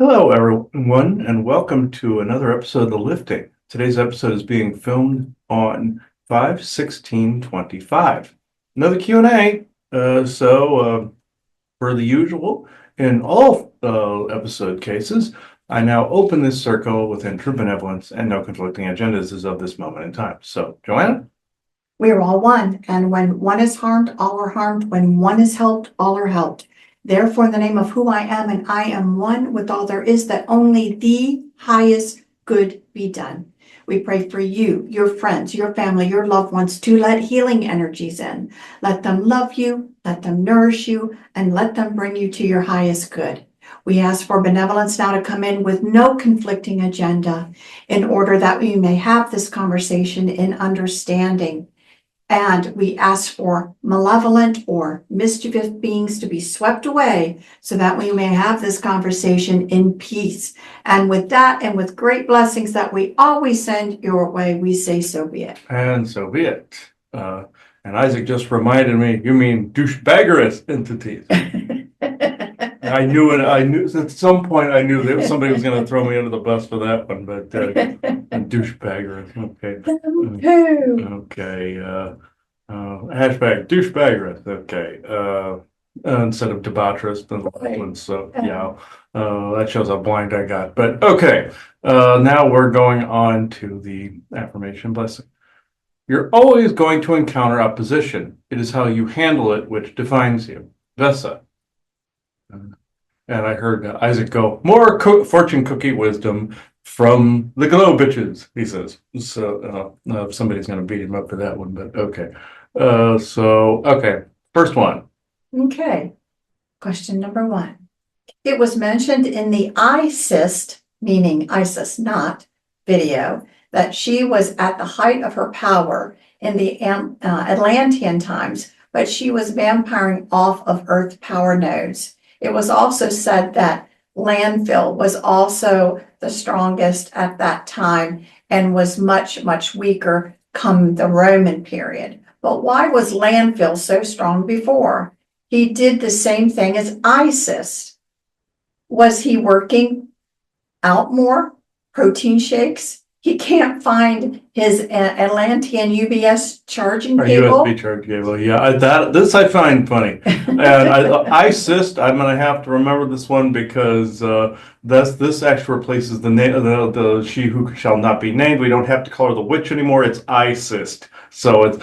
Hello, everyone, and welcome to another episode of The Lifting. Today's episode is being filmed on 5/16/25. Another Q&A. Per the usual, in all episode cases, I now open this circle with true benevolence and no conflicting agendas as of this moment in time. So, Joanna? We are all one, and when one is harmed, all are harmed. When one is helped, all are helped. Therefore, in the name of who I am, and I am one with all there is, that only the highest good be done. We pray for you, your friends, your family, your loved ones to let healing energies in. Let them love you, let them nourish you, and let them bring you to your highest good. We ask for benevolence now to come in with no conflicting agenda in order that we may have this conversation in understanding. And we ask for malevolent or mischievous beings to be swept away so that we may have this conversation in peace. And with that, and with great blessings that we always send your way, we say so be it. And so be it. And Isaac just reminded me, you mean douchebaggerous entities. I knew it. I knew at some point I knew that somebody was going to throw me under the bus for that one, but douchebaggerous. Okay. Okay. Hashtag douchebaggerous. Okay. Instead of debaucherous, then the last one. So yeah, that shows how blind I got. But okay. Now we're going on to the affirmation blessing. You're always going to encounter opposition. It is how you handle it which defines you. Vesa. And I heard Isaac go, more fortune cookie wisdom from the Glow Bitches, he says. So somebody's going to beat him up for that one, but okay. Okay, first one. Okay, question number one. It was mentioned in the ISIST, meaning ISIS not, video, that she was at the height of her power in the Atlantean times, but she was vampiring off of Earth power nodes. It was also said that landfill was also the strongest at that time and was much, much weaker come the Roman period. But why was landfill so strong before? He did the same thing as Isis. Was he working out more? Protein shakes? He can't find his Atlantean UBS charging cable. USB charging cable, yeah. This I find funny, and ISIST. I'm going to have to remember this one because this actually replaces the name the she who shall not be named. We don't have to call her the witch anymore. It's ISIST. So it's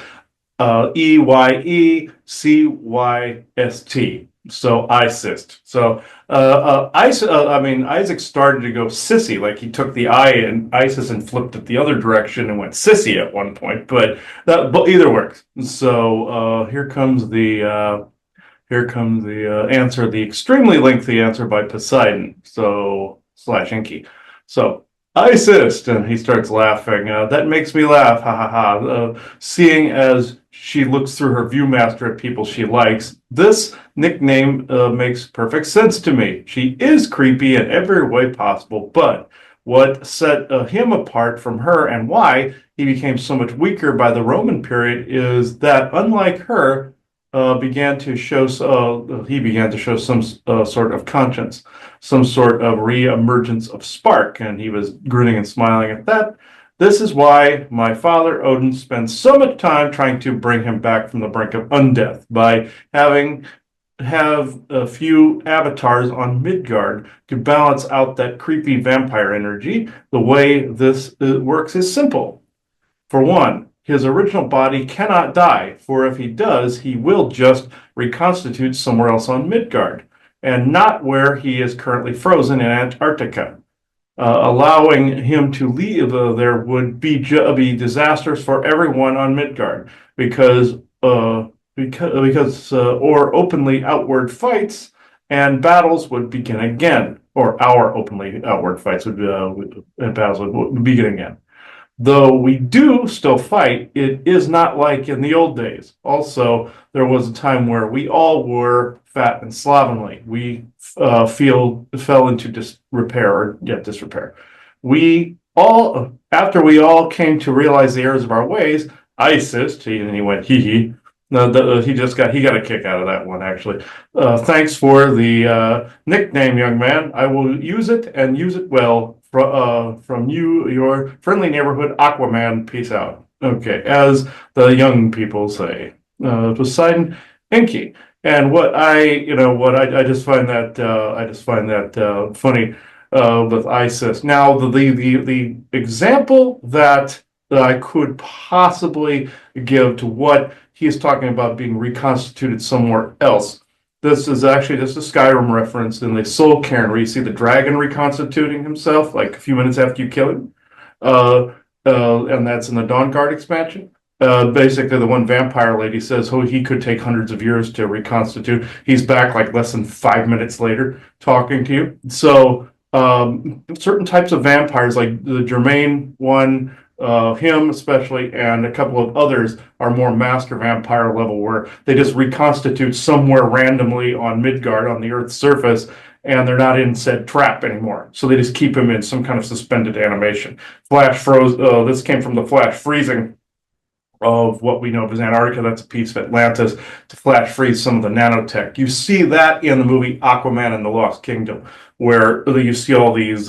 EYECYST. So ISIST. So Isaac started to go sissy, like he took the I in ISIS and flipped it the other direction and went sissy at one point, but either works. So here comes the answer, the extremely lengthy answer by Poseidon. So /Inky. So ISIST, and he starts laughing. That makes me laugh, ha ha ha. Seeing as she looks through her Viewmaster at people she likes, this nickname makes perfect sense to me. She is creepy in every way possible, but what set him apart from her and why he became so much weaker by the Roman period is that, unlike her, he began to show some sort of conscience, some sort of re-emergence of spark, and he was grinning and smiling at that. This is why my father Odin spends so much time trying to bring him back from the brink of undeath by have a few avatars on Midgard to balance out that creepy vampire energy. The way this works is simple. For one, his original body cannot die, for if he does, he will just reconstitute somewhere else on Midgard, and not where he is currently frozen in Antarctica. Allowing him to leave there would be disastrous for everyone on Midgard because openly outward fights and battles would begin again, or our openly outward fights would begin again. Though we do still fight, it is not like in the old days. Also, there was a time where we all were fat and slovenly. We fell into disrepair. We all, after we all came to realize the errors of our ways, ISIST, and he went hee hee, No, he got a kick out of that one actually. Thanks for the nickname, young man. I will use it and use it well. From you, your friendly neighborhood Aquaman. Peace out. Okay, as the young people say, Poseidon Inky. And I just find that funny with ISIS. Now, the example that I could possibly give to what he's talking about being reconstituted somewhere else. This is actually just a Skyrim reference in the Soul Cairn, where you see the dragon reconstituting himself like a few minutes after you kill him. And that's in the Dawnguard expansion. Basically, the one vampire lady says, "Oh, he could take hundreds of years to reconstitute." He's back like less than 5 minutes later talking to you. So, certain types of vampires, like the Germain one, him especially, and a couple of others, are more master vampire level, where they just reconstitute somewhere randomly on Midgard on the Earth's surface, and they're not in said trap anymore. So they just keep him in some kind of suspended animation. Flash froze. This came from the flash freezing of what we know of as Antarctica. That's a piece of Atlantis to flash freeze some of the nanotech. You see that in the movie Aquaman and the Lost Kingdom, where you see all these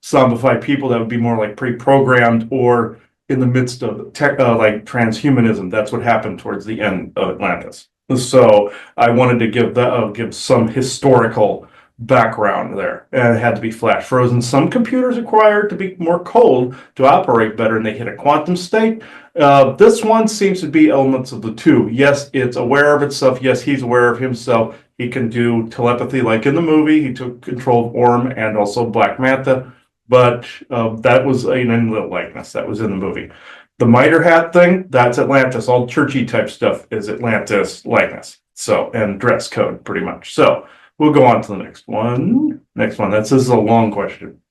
zombified people that would be more like pre-programmed or in the midst of tech, like transhumanism. That's what happened towards the end of Atlantis. So I wanted to give some historical background there, and it had to be flash frozen. Some computers require to be more cold to operate better, and they hit a quantum state. This one seems to be elements of the two. Yes, it's aware of itself. Yes, he's aware of himself. He can do telepathy, like in the movie. He took control of Orm and also Black Manta, but that was an Enlil likeness that was in the movie. The miter hat thing, that's Atlantis. All churchy type stuff is Atlantis likeness. So, and dress code, pretty much. So, we'll go on to the next one. This is a long question.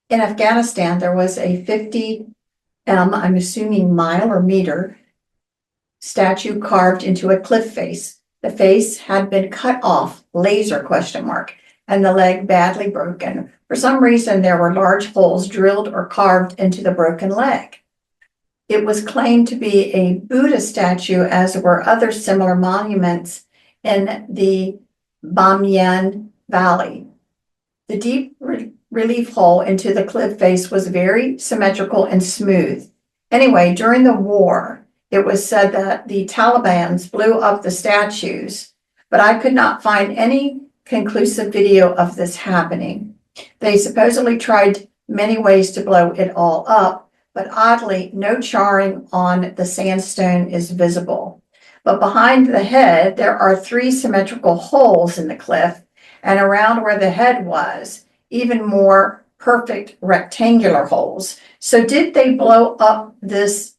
In Afghanistan, there was a 50 I'm assuming mile or meter, statue carved into a cliff face. The face had been cut off, laser question mark, and the leg badly broken. For some reason, there were large holes drilled or carved into the broken leg. It was claimed to be a Buddha statue, as were other similar monuments in the Bamyan Valley. The deep relief hole into the cliff face was very symmetrical and smooth. Anyway, during the war, it was said that the Taliban blew up the statues, but I could not find any conclusive video of this happening. They supposedly tried many ways to blow it all up, but oddly, no charring on the sandstone is visible. But behind the head, there are 3 symmetrical holes in the cliff, and around where the head was, even more perfect rectangular holes. So did they blow this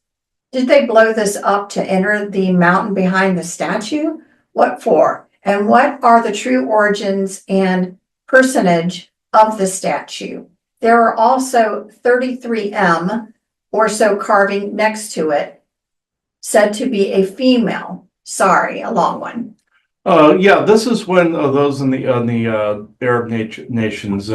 up to enter the mountain behind the statue? What for? And what are the true origins and personage of the statue? There are also 33M or so carving next to it, said to be a female. Sorry, a long one. Yeah, this is when those in the Arab nations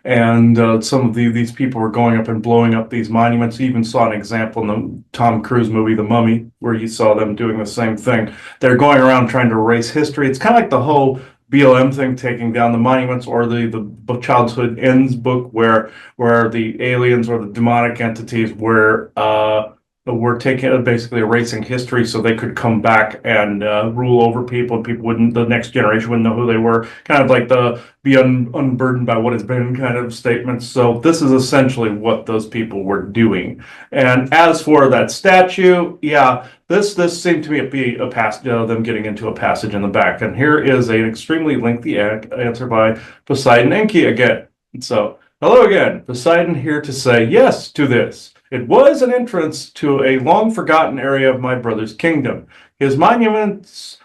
and some of these people were going up and blowing up these monuments. You even saw an example in the Tom Cruise movie, The Mummy, where you saw them doing the same thing. They're going around trying to erase history. It's kind of like the whole BLM thing, taking down the monuments, or the Childhood Ends book, where the aliens or the demonic entities were taking, basically erasing history so they could come back and rule over people, and the next generation wouldn't know who they were. Kind of like the be unburdened by what has been kind of statements. So this is essentially what those people were doing. And as for that statue, yeah, this seemed to me to be a passage, them getting into a passage in the back. And here is an extremely lengthy answer by Poseidon Inky again. So, hello again, Poseidon here to say yes to this. It was an entrance to a long-forgotten area of my brother's kingdom. His monuments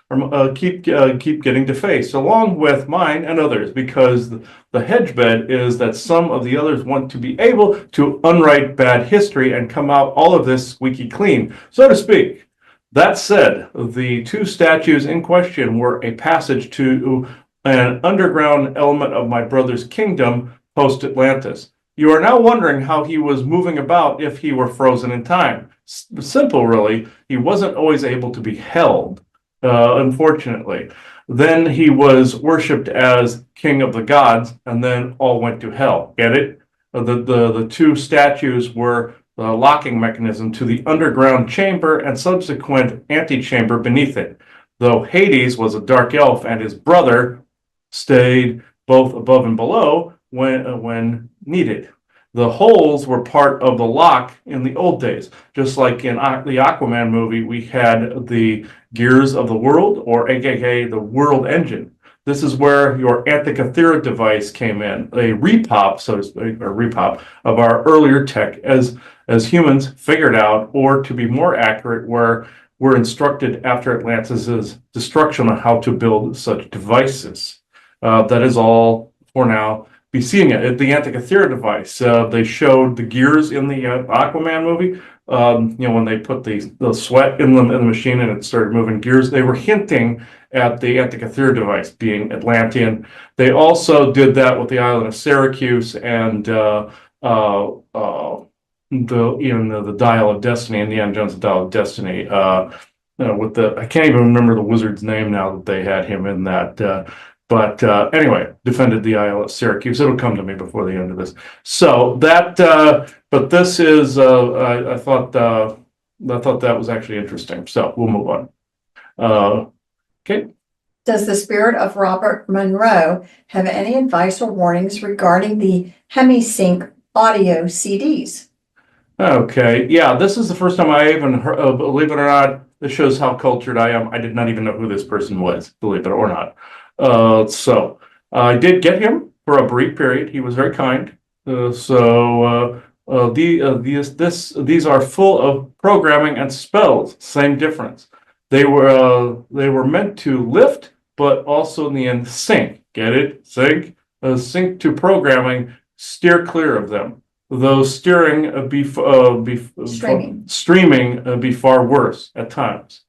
keep getting defaced, along with mine and others, because the hedge bed is that some of the others want to be able to unwrite bad history and come out all of this squeaky clean, so to speak. That said, the 2 statues in question were a passage to an underground element of my brother's kingdom post-Atlantis. You are now wondering how he was moving about if he were frozen in time. Simple, really. He wasn't always able to be held. unfortunately. Then he was worshipped as king of the gods, and then all went to hell. Get it? The two statues were the locking mechanism to the underground chamber and subsequent antechamber beneath it. Though Hades was a dark elf and his brother stayed both above and below when needed. The holes were part of the lock in the old days. Just like in the Aquaman movie, we had the gears of the world, or aka the world engine. This is where your Antikythera device came in, a repop, so to speak, or repop of our earlier tech as humans figured out, or to be more accurate, where we're instructed after Atlantis' destruction on how to build such devices. That is all for now. Be seeing it. The Antikythera device. They showed the gears in the Aquaman movie. When they put the sweat in the machine and it started moving gears, they were hinting at the Antikythera device being Atlantean. They also did that with the island of Syracuse and the Dial of Destiny, Indiana Jones' Dial of Destiny. I can't even remember the wizard's name now that they had him in that. But anyway, defended the Isle of Syracuse. It'll come to me before the end of this. So that, but this is, I thought that was actually interesting. So we'll move on. Okay. Does the spirit of Robert Monroe have any advice or warnings regarding the HemiSync audio CDs? Okay. Yeah, this is the first time I even heard, believe it or not, this shows how cultured I am. I did not even know who this person was, believe it or not. So I did get him for a brief period. He was very kind. These are full of programming and spells. Same difference. They were meant to lift, but also in the end sync. Get it? Sync. Sync to programming. Steer clear of them. Though streaming be far worse at times.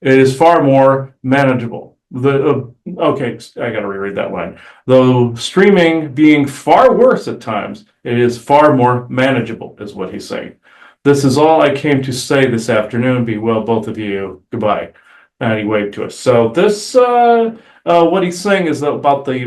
It is far more manageable. Okay, I got to reread that line. Though streaming being far worse at times, it is far more manageable, is what he's saying. This is all I came to say this afternoon. Be well, both of you. Goodbye. And he waved to us. So this, what he's saying is about the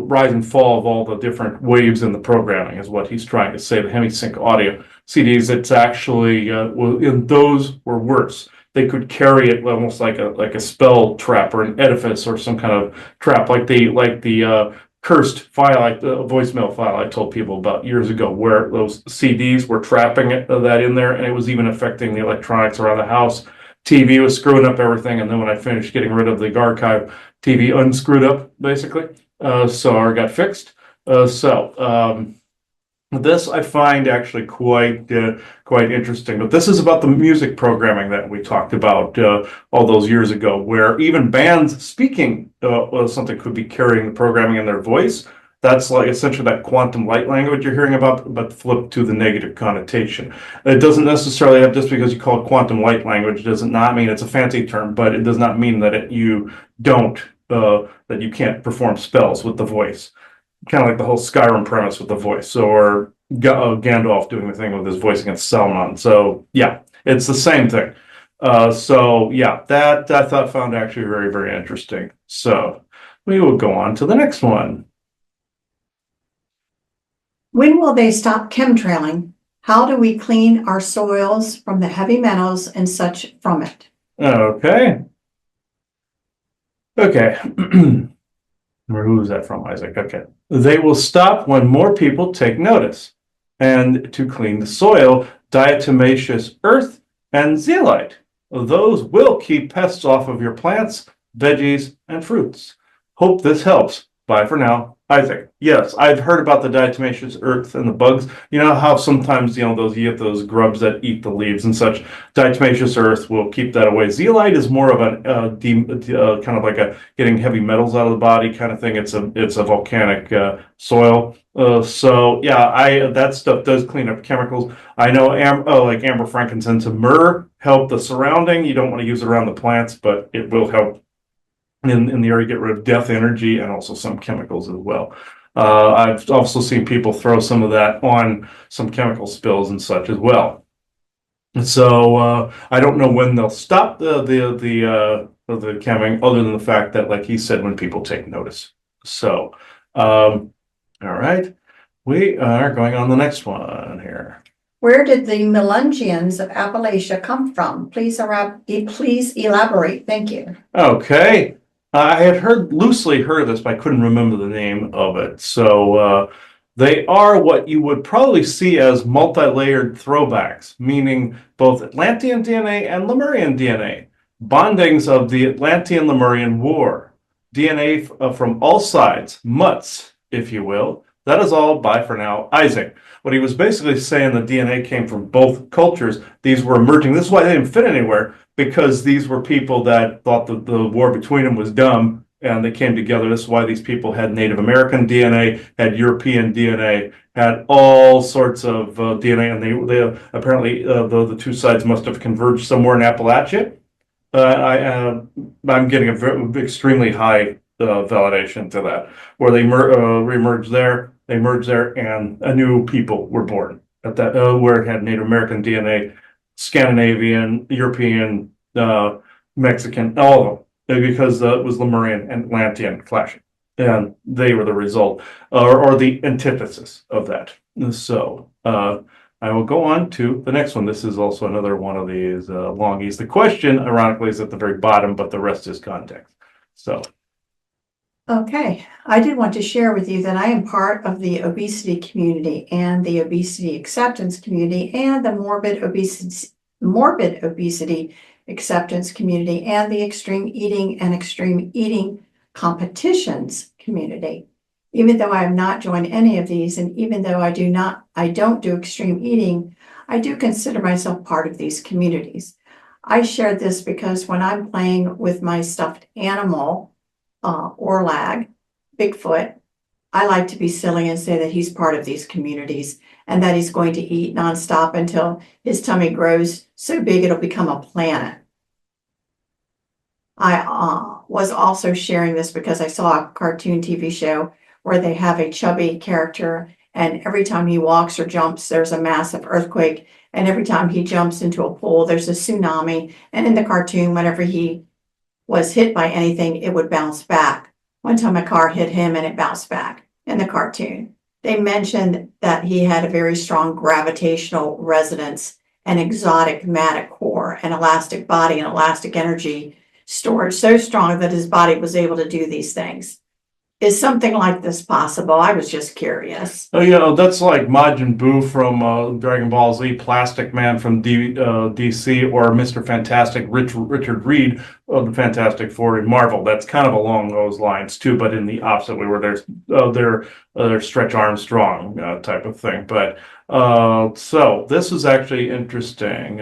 rise and fall of all the different waves in the programming is what he's trying to say. The HemiSync audio CDs, it's actually those were worse. They could carry it almost like a spell trap or an edifice or some kind of trap, like the cursed file, like the voicemail file I told people about years ago, where those CDs were trapping that in there, and it was even affecting the electronics around the house. TV was screwing up everything, and then when I finished getting rid of the archive, TV unscrewed up basically, or got fixed. This I find actually quite interesting, but this is about the music programming that we talked about all those years ago, where even bands speaking something could be carrying the programming in their voice. That's like essentially that quantum light language you're hearing about, but flipped to the negative connotation. It doesn't necessarily have, just because you call it quantum light language, does not mean it's a fancy term, but it does not mean that you can't perform spells with the voice. Kind of like the whole Skyrim premise with the voice, or Gandalf doing the thing with his voice against Sauron. So yeah, it's the same thing. So yeah, that I found actually very, very interesting. So we will go on to the next one. When will they stop chemtrailing? How do we clean our soils from the heavy metals and such from it? Okay. Who is that from, Isaac? Okay. They will stop when more people take notice. And to clean the soil, diatomaceous earth and zeolite. Those will keep pests off of your plants, veggies, and fruits. Hope this helps. Bye for now. Isaac. Yes, I've heard about the diatomaceous earth and the bugs. You know how sometimes, you get those grubs that eat the leaves and such. Diatomaceous earth will keep that away. Zeolite is more of an kind of like a getting heavy metals out of the body kind of thing. It's a volcanic soil. So yeah, that stuff does clean up chemicals. I know like amber, frankincense, and myrrh help the surrounding. You don't want to use it around the plants, but it will help in the area, get rid of death energy and also some chemicals as well. I've also seen people throw some of that on some chemical spills and such as well. So I don't know when they'll stop the of the coming, other than the fact that, like he said, when people take notice. So, all right, we are going on the next one here. Where did the Melungeons of Appalachia come from? Please elaborate. Thank you. Okay. I had loosely heard of this, but I couldn't remember the name of it. So they are what you would probably see as multi-layered throwbacks, meaning both Atlantean DNA and Lemurian DNA, bondings of the Atlantean-Lemurian War, DNA from all sides, mutts, if you will. That is all. Bye for now, Isaac. What he was basically saying, the DNA came from both cultures. These were emerging. This is why they didn't fit anywhere, because these were people that thought that the war between them was dumb, and they came together. This is why these people had Native American DNA, had European DNA, had all sorts of DNA, and they apparently, though the two sides must have converged somewhere in Appalachia. I'm getting a extremely high validation to that, where they reemerged there, they merged there, and a new people were born at that, where it had Native American DNA, Scandinavian, European, Mexican, all of them, because it was Lemurian and Atlantean clashing, and they were the result, or the antithesis of that. So I will go on to the next one. This is also another one of these longies. The question, ironically, is at the very bottom, but the rest is context. So. Okay, I did want to share with you that I am part of the obesity community and the obesity acceptance community and the morbid obesity acceptance community and the extreme eating competitions community. Even though I have not joined any of these, and even though I don't do extreme eating, I do consider myself part of these communities. I shared this because when I'm playing with my stuffed animal, Orlag, Bigfoot, I like to be silly and say that he's part of these communities and that he's going to eat nonstop until his tummy grows so big it'll become a planet. I was also sharing this because I saw a cartoon TV show where they have a chubby character, and every time he walks or jumps, there's a massive earthquake, and every time he jumps into a pool, there's a tsunami. And in the cartoon, whenever he was hit by anything, it would bounce back. One time a car hit him and it bounced back in the cartoon. They mentioned that he had a very strong gravitational resonance, an exotic matic core, an elastic body, and elastic energy storage so strong that his body was able to do these things. Is something like this possible? I was just curious. Oh, that's like Majin Buu from Dragon Ball Z, Plastic Man from DC, or Mr. Fantastic, Richard Reed of the Fantastic Four in Marvel. That's kind of along those lines too, but in the opposite way, where they're Stretch Armstrong type of thing. But so this is actually interesting.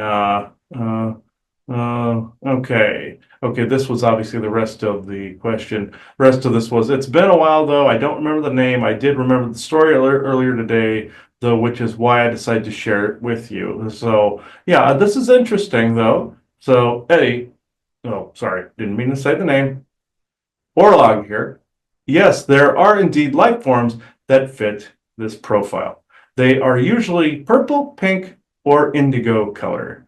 Okay, this was obviously the rest of the question. Rest of this was, it's been a while though, I don't remember the name. I did remember the story earlier today, though, which is why I decided to share it with you. So yeah, this is interesting though. So Eddie, oh, sorry, didn't mean to say the name. Orlog here. Yes, there are indeed life forms that fit this profile. They are usually purple, pink, or indigo color.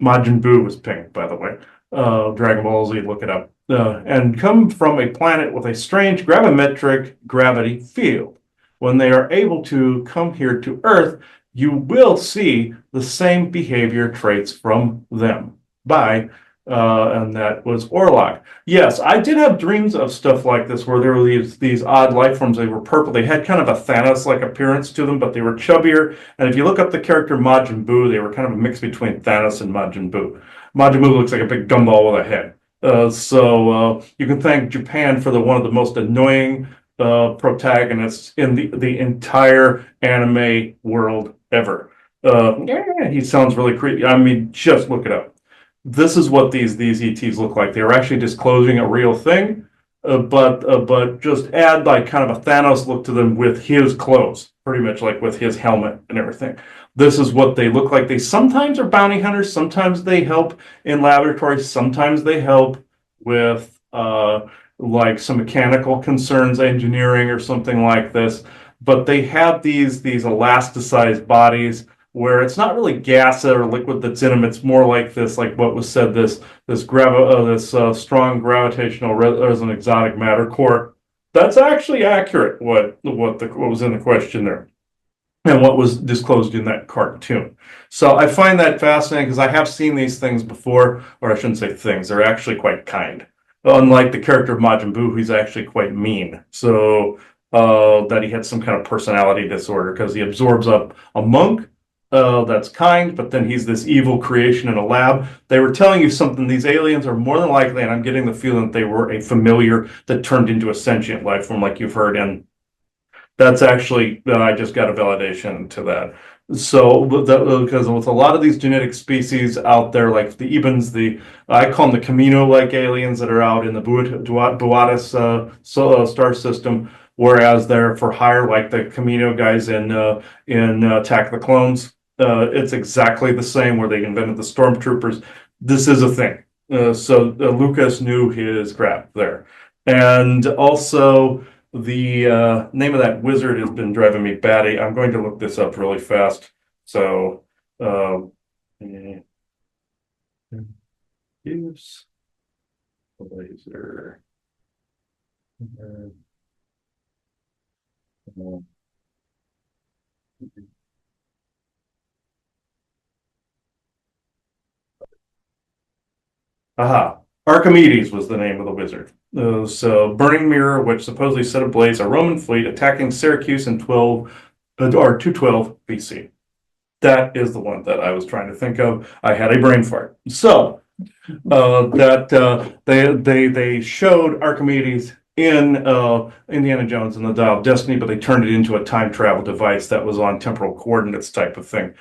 Majin Buu was pink, by the way. Dragon Ball Z, look it up. And come from a planet with a strange gravimetric gravity field. When they are able to come here to Earth, you will see the same behavior traits from them. Bye. And that was Orlog. Yes, I did have dreams of stuff like this where there were these odd life forms. They were purple. They had kind of a Thanos-like appearance to them, but they were chubbier. And if you look up the character Majin Buu, they were kind of a mix between Thanos and Majin Buu. Majin Buu looks like a big gumball with a head. So you can thank Japan for one of the most annoying protagonists in the entire anime world ever. He sounds really creepy. I mean, just look it up. This is what these ETs look like. They're actually disclosing a real thing, but just add like kind of a Thanos look to them with his clothes, pretty much like with his helmet and everything. This is what they look like. They sometimes are bounty hunters, sometimes they help in laboratories, sometimes they help with like some mechanical concerns, engineering or something like this. But they have these elasticized bodies where it's not really gas or liquid that's in them. It's more like this, like what was said, this strong gravitational resonant exotic matter core. That's actually accurate. What was in the question there, and what was disclosed in that cartoon. So I find that fascinating because I have seen these things before, or I shouldn't say things. They're actually quite kind. Unlike the character of Majin Buu, who's actually quite mean. So that he had some kind of personality disorder because he absorbs up a monk that's kind, but then he's this evil creation in a lab. They were telling you something. These aliens are more than likely, and I'm getting the feeling that they were a familiar that turned into a sentient life form, like you've heard. And that's actually, I just got a validation to that. So, because with a lot of these genetic species out there, like the Ebens, I call them the Camino-like aliens that are out in the Boötis star system, whereas they're for hire, like the Camino guys in Attack of the Clones. It's exactly the same, where they invented the stormtroopers. This is a thing. So Lucas knew his crap there, and also. The name of that wizard has been driving me batty. I'm going to look this up really fast. So, use laser. Aha. Archimedes was the name of the wizard. So, burning mirror, which supposedly set ablaze a Roman fleet attacking Syracuse in 212 BC. That is the one that I was trying to think of. I had a brain fart. So, they showed Archimedes in Indiana Jones and the Dial of Destiny, but they turned it into a time travel device that was on temporal coordinates type of thing.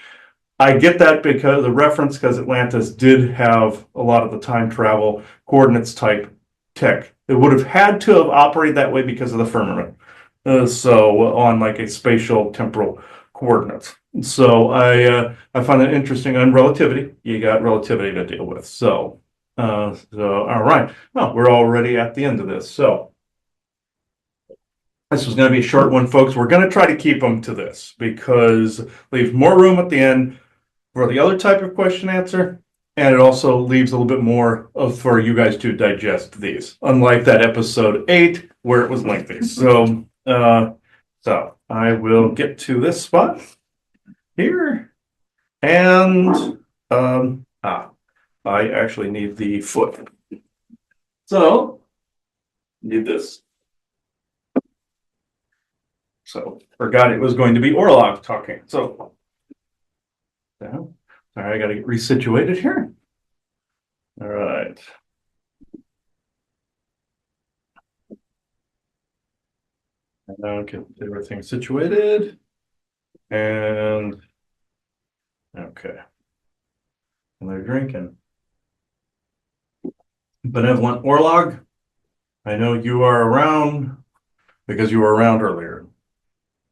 I get that because the reference, because Atlantis did have a lot of the time travel coordinates type tech. It would have had to have operated that way because of the firmament. So on like a spatial temporal coordinates. So I find that interesting. On relativity, you got relativity to deal with. So all right. Well, we're already at the end of this. So this was going to be a short one, folks. We're going to try to keep them to this because leaves more room at the end for the other type of question answer, and it also leaves a little bit more for you guys to digest these, unlike that episode 8 where it was lengthy. So I will get to this spot here, and I actually need the foot, so need this. So forgot it was going to be Orlog talking. So all right, I got to get resituated here. All right. And now get everything situated. And okay. And they're drinking. Benevolent Orlog, I know you are around because you were around earlier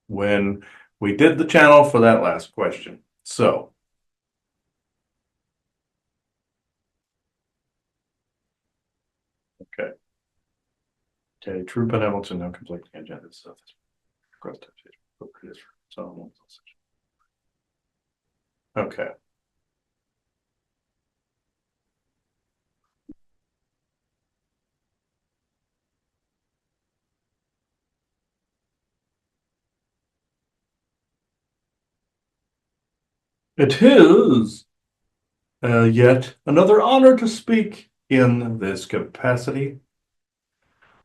when we did the channel for that last question. So okay. Okay, true benevolence and no conflicting agendas. So okay. It is yet another honor to speak in this capacity.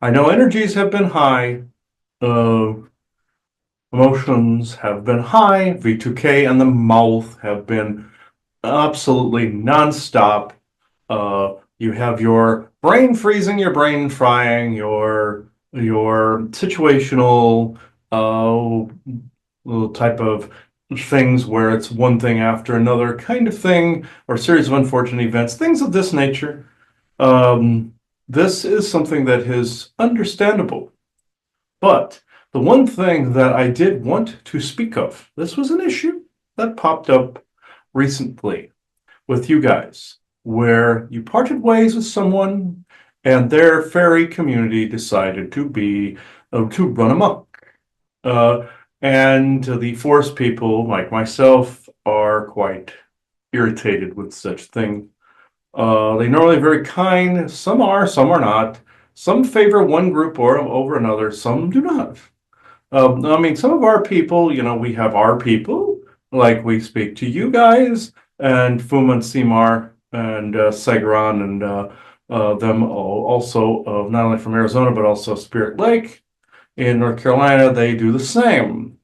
I know energies have been high, emotions have been high, V2K and the mouth have been absolutely nonstop. You have your brain freezing, your brain frying, your situational little type of things where it's one thing after another kind of thing, or series of unfortunate events, things of this nature. This is something that is understandable. But the one thing that I did want to speak of, this was an issue that popped up recently with you guys, where you parted ways with someone and their fairy community decided to run amok. And the forest people, like myself are quite irritated with such things. They normally very kind. Some are not. Some favor one group or over another. Some do not. I mean, some of our people, we have our people, like we speak to you guys, and Fuma and Seymour and Segron and them also, not only from Arizona, but also Spirit Lake in North Carolina. They do the same.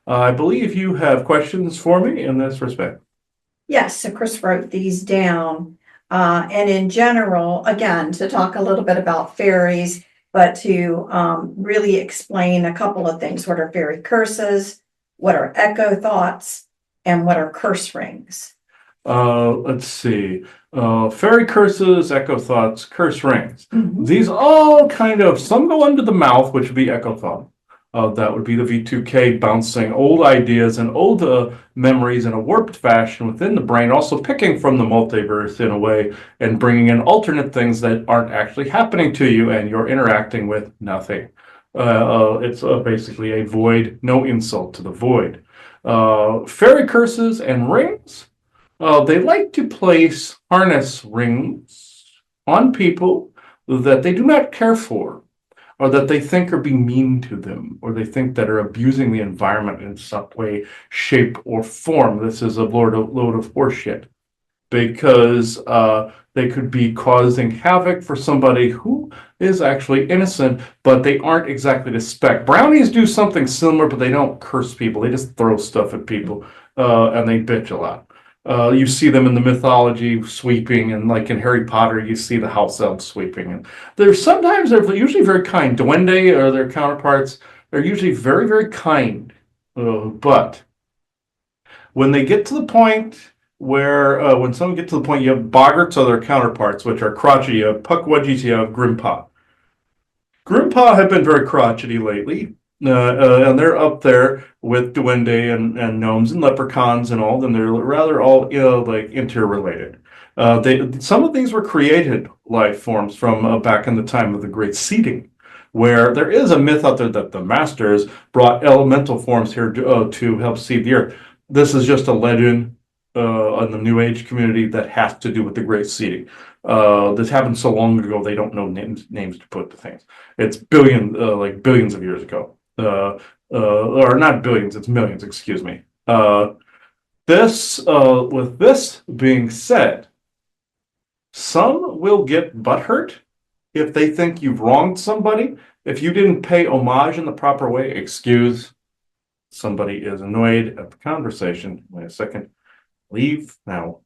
I believe you have questions for me in this respect. Yes, so Chris wrote these down. And in general, again, to talk a little bit about fairies, but to really explain a couple of things. What are fairy curses? What are echo thoughts? And what are curse rings? Let's see. Fairy curses, echo thoughts, curse rings. Mhm. These all some go under the mouth, which would be echo thought. That would be the V2K bouncing old ideas and old memories in a warped fashion within the brain, also picking from the multiverse in a way and bringing in alternate things that aren't actually happening to you and you're interacting with nothing. It's basically a void, no insult to the void. Fairy curses and rings. They like to place harness rings on people that they do not care for, or that they think are being mean to them, or they think that are abusing the environment in some way, shape, or form. This is a load of horseshit, because they could be causing havoc for somebody who is actually innocent, but they aren't exactly the spec. Brownies do something similar, but they don't curse people. They just throw stuff at people, and they bitch a lot. You see them in the mythology sweeping, and like in Harry Potter, you see the house elves sweeping. And they're usually very kind. Duende or their counterparts, they're usually very, very kind. But when they get to the point when someone gets to the point, you have boggarts or their counterparts, which are crotchety. You have puckwudgies, you have Grimpa. Grimpa have been very crotchety lately. And they're up there with Duende and gnomes and leprechauns and all, and they're rather all like interrelated. Some of these were created life forms from back in the time of the Great Seeding, where there is a myth out there that the masters brought elemental forms here to help seed the earth. This is just a legend in the New Age community that has to do with the Great Seeding. This happened so long ago they don't know names to put to things. It's billions of years ago. Or not billions, it's millions, excuse me. With this being said, some will get butthurt if they think you've wronged somebody. If you didn't pay homage in the proper way, somebody is annoyed at the conversation. Wait a second. Leave now.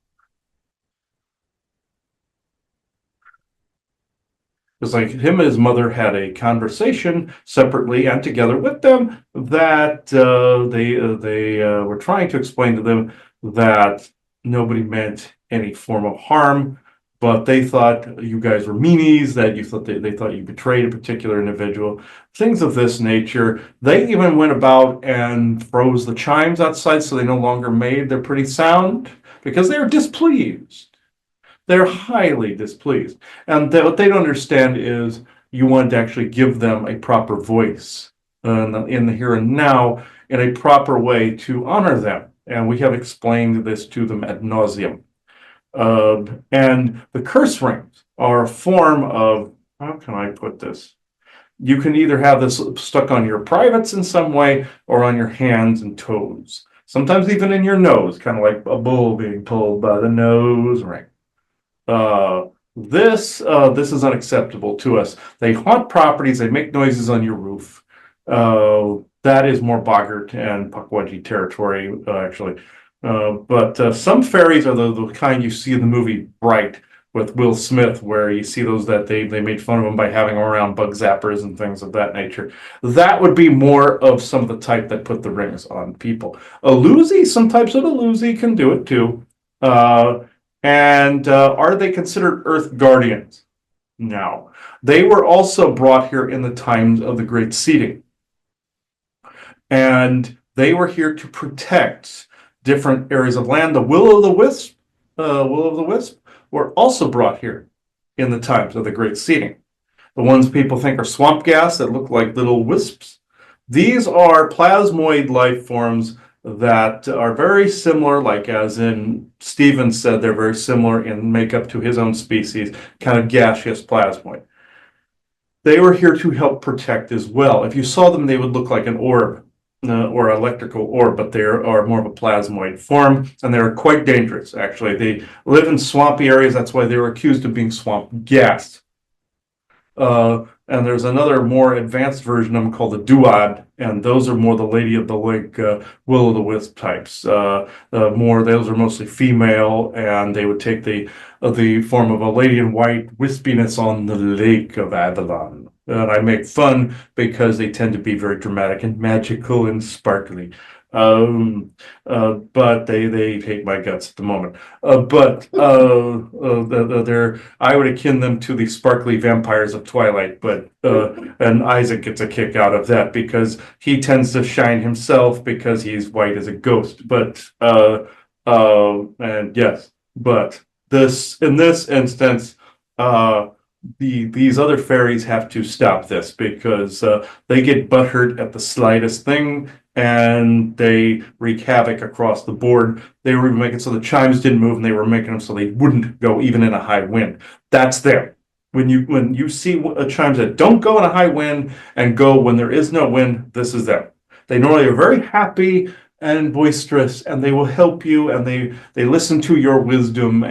It's like him and his mother had a conversation separately and together with them that they were trying to explain to them that nobody meant any form of harm, but they thought you guys were meanies, that they thought you betrayed a particular individual, things of this nature. They even went about and froze the chimes outside so they no longer made their pretty sound because they were displeased. They're highly displeased. And what they don't understand is you want to actually give them a proper voice in the here and now in a proper way to honor them. And we have explained this to them ad nauseum. And the curse rings are a form of, how can I put this? You can either have this stuck on your privates in some way or on your hands and toes. Sometimes even in your nose, kind of like a bull being pulled by the nose ring. This is unacceptable to us. They haunt properties. They make noises on your roof. That is more boggart and puckwudgie territory, actually. But some fairies are the kind you see in the movie Bright with Will Smith, where you see those that they made fun of them by having them around bug zappers and things of that nature. That would be more of some of the type that put the rings on people. Some types of Aluzi can do it too. And are they considered Earth Guardians? No. They were also brought here in the times of the Great Seeding. And they were here to protect different areas of land. The Will of the Wisp were also brought here in the times of the Great Seeding. The ones people think are swamp gas that look like little wisps. These are plasmoid life forms that are very similar, like as in Steven said, they're very similar in makeup to his own species, kind of gaseous plasmoid. They were here to help protect as well. If you saw them, they would look like an orb or electrical orb, but they are more of a plasmoid form, and they're quite dangerous, actually. They live in swampy areas. That's why they were accused of being swamp gas. And there's another more advanced version of them called the Duad, and those are more the Lady of the Lake, Will-o'-the-Wisp types. Those are mostly female, and they would take the form of a lady in white wispiness on the Lake of Avalon. And I make fun because they tend to be very dramatic and magical and sparkly. But they hate my guts at the moment. I would akin them to the sparkly vampires of Twilight, but and Isaac gets a kick out of that because he tends to shine himself because he's white as a ghost. And yes, but in this instance, these other fairies have to stop this because they get butthurt at the slightest thing, and they wreak havoc across the board. They were even making so the chimes didn't move, and they were making them so they wouldn't go even in a high wind. That's them. When you see chimes that don't go in a high wind and go when there is no wind, this is them. They normally are very happy and boisterous, and they will help you, and they listen to your wisdom.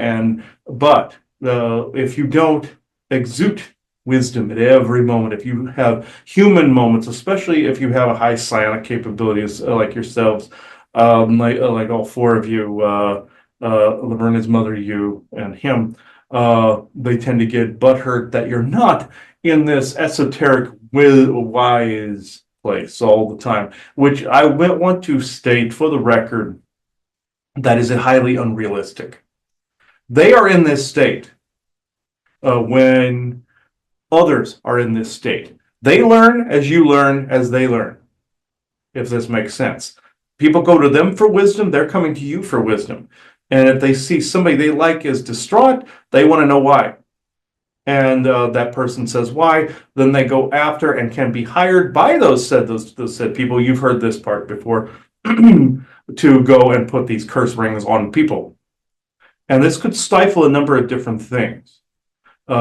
But if you don't exude wisdom at every moment, if you have human moments, especially if you have a high psionic capabilities like yourselves, like all four of you, Laverna's mother, you, and him, they tend to get butthurt that you're not in this esoteric, wise place all the time, which I want to state for the record that is highly unrealistic. They are in this state when others are in this state. They learn as you learn as they learn, if this makes sense. People go to them for wisdom, they're coming to you for wisdom. And if they see somebody they like is distraught, they want to know why. And that person says why, then they go after and can be hired by those said people. You've heard this part before, to go and put these curse rings on people. And this could stifle a number of different things. It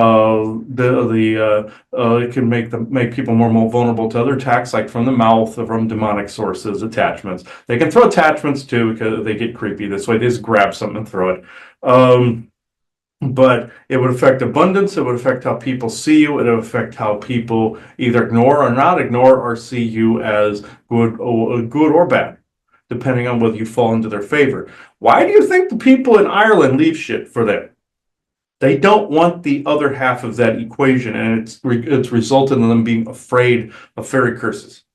can make people more vulnerable to other attacks, like from the mouth or from demonic sources, attachments. They can throw attachments too because they get creepy this way. They just grab something and throw it. But it would affect abundance. It would affect how people see you. It would affect how people either ignore or not ignore or see you as good or bad, depending on whether you fall into their favor. Why do you think the people in Ireland leave shit for them? They don't want the other half of that equation, and it's resulted in them being afraid of fairy curses.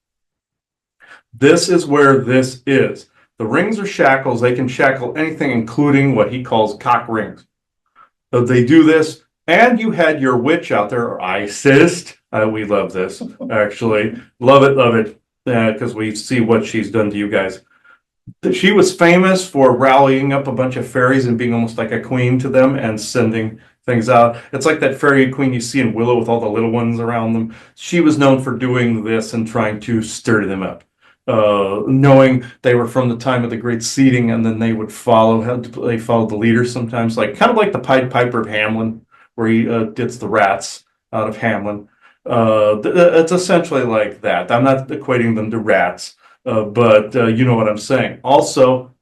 This is where this is. The rings are shackles. They can shackle anything, including what he calls cock rings. So they do this, and you had your witch out there, or Isis. We love this, actually. Love it, because we see what she's done to you guys. She was famous for rallying up a bunch of fairies and being almost like a queen to them and sending things out. It's like that fairy queen you see in Willow with all the little ones around them. She was known for doing this and trying to stir them up, knowing they were from the time of the great seeding, and then they would followed the leader sometimes, like kind of like the Pied Piper of Hamelin, where he gets the rats out of Hamelin. It's essentially like that. I'm not equating them to rats. But you know what I'm saying. Also,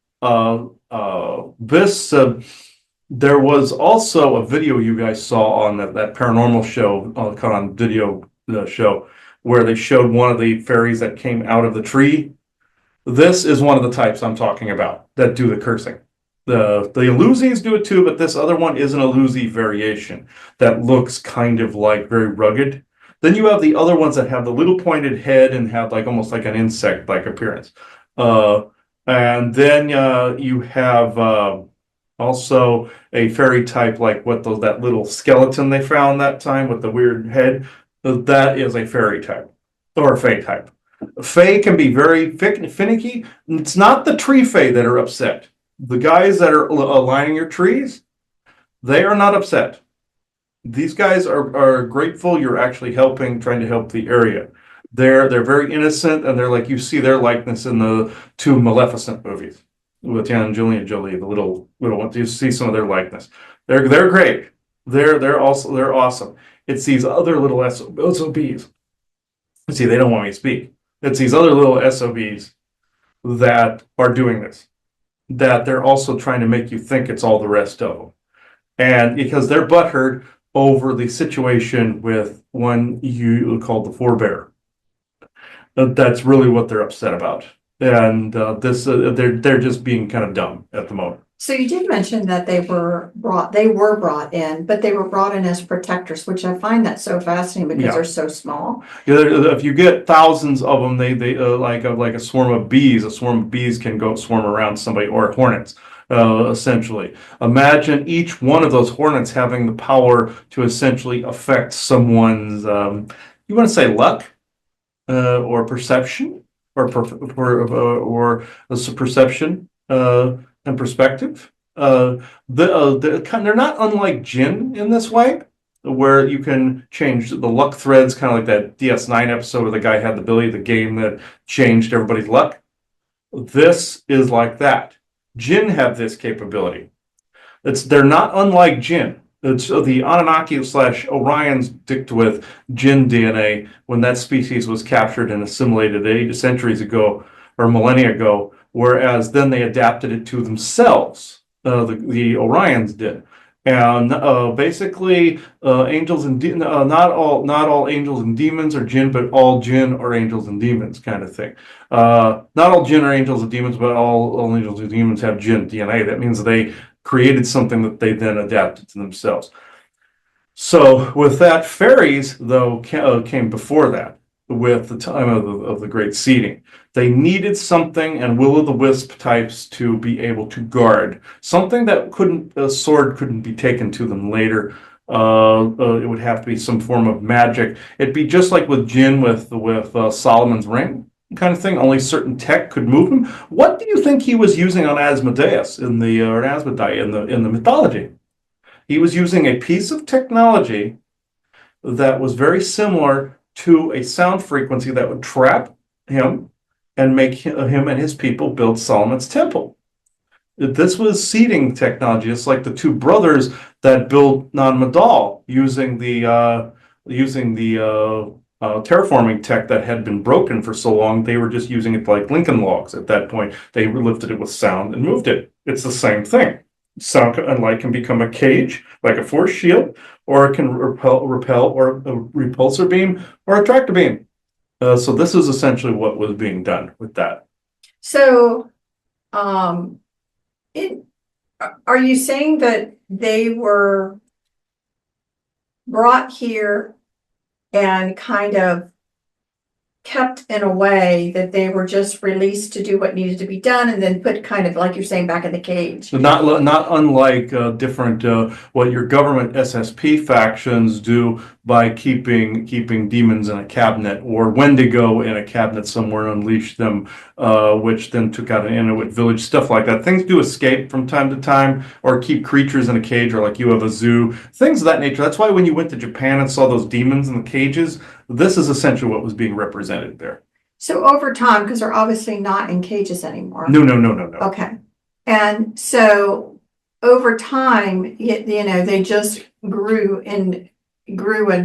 there was also a video you guys saw on that paranormal show, on video show, where they showed one of the fairies that came out of the tree. This is one of the types I'm talking about that do the cursing. The Illusies do it too, but this other one is an Illusi variation that looks kind of like very rugged. Then you have the other ones that have the little pointed head and have like almost like an insect-like appearance. And then you have also a fairy type like that little skeleton they found that time with the weird head. That is a fairy type or a fae type. Fae can be very finicky. It's not the tree fae that are upset. The guys that are aligning your trees, they are not upset. These guys are grateful you're actually trying to help the area. They're very innocent, and they're like, you see their likeness in the two Maleficent movies with Angelina Jolie, the little ones. You see some of their likeness. They're great. They're awesome. It's these other little SOBs. See, they don't want me to speak. It's these other little SOBs that are doing this. That they're also trying to make you think it's all the rest of them. And because they're butthurt over the situation with one you called the forebear. That's really what they're upset about. And they're just being kind of dumb at the moment. So you did mention that they were brought in, but they were brought in as protectors, which I find that so fascinating because Yeah. they're so small. If you get thousands of them, they like a swarm of bees. A swarm of bees can go swarm around somebody, or hornets, essentially. Imagine each one of those hornets having the power to essentially affect someone's, you want to say luck, or perception, or perception, and perspective. They're not unlike Jinn in this way, where you can change the luck threads, kind of like that DS9 episode where the guy had the ability, the game that changed everybody's luck. This is like that. Jinn have this capability. They're not unlike Jinn. It's the Anunnaki / Orions dicked with Jinn DNA when that species was captured and assimilated centuries ago or millennia ago, whereas then they adapted it to themselves. The Orions did. And basically, angels and not all angels and demons are Jinn, but all Jinn are angels and demons, kind of thing. Not all Jinn are angels and demons, but all angels and demons have Jinn DNA. That means they created something that they then adapted to themselves. So with that, fairies though came before that, with the time of the great seeding. They needed something, and will-o'-the-wisp types to be able to guard something that a sword couldn't be taken to them later. It would have to be some form of magic. It'd be just like with Jinn with Solomon's ring kind of thing. Only certain tech could move him. What do you think he was using on Asmodeus in the or Asmodai in the mythology? He was using a piece of technology that was very similar to a sound frequency that would trap him and make him and his people build Solomon's temple. This was seeding technology. It's like the two brothers that built Nan Madol using the terraforming tech that had been broken for so long. They were just using it like Lincoln Logs at that point. They lifted it with sound and moved it. It's the same thing. Sound and light can become a cage, like a force shield, or it can repel or a repulsor beam or a tractor beam. So this is essentially what was being done with that. So, are you saying that they were brought here and kind of kept in a way that they were just released to do what needed to be done and then put kind of, like you're saying, back in the cage? Not unlike different what your government SSP factions do by keeping demons in a cabinet, or Wendigo in a cabinet somewhere, unleash them, which then took out an Inuit village, stuff like that. Things do escape from time to time, or keep creatures in a cage, or like you have a zoo, things of that nature. That's why when you went to Japan and saw those demons in the cages, this is essentially what was being represented there. So over time, because they're obviously not in cages anymore. No. Okay. And so over time, they just grew and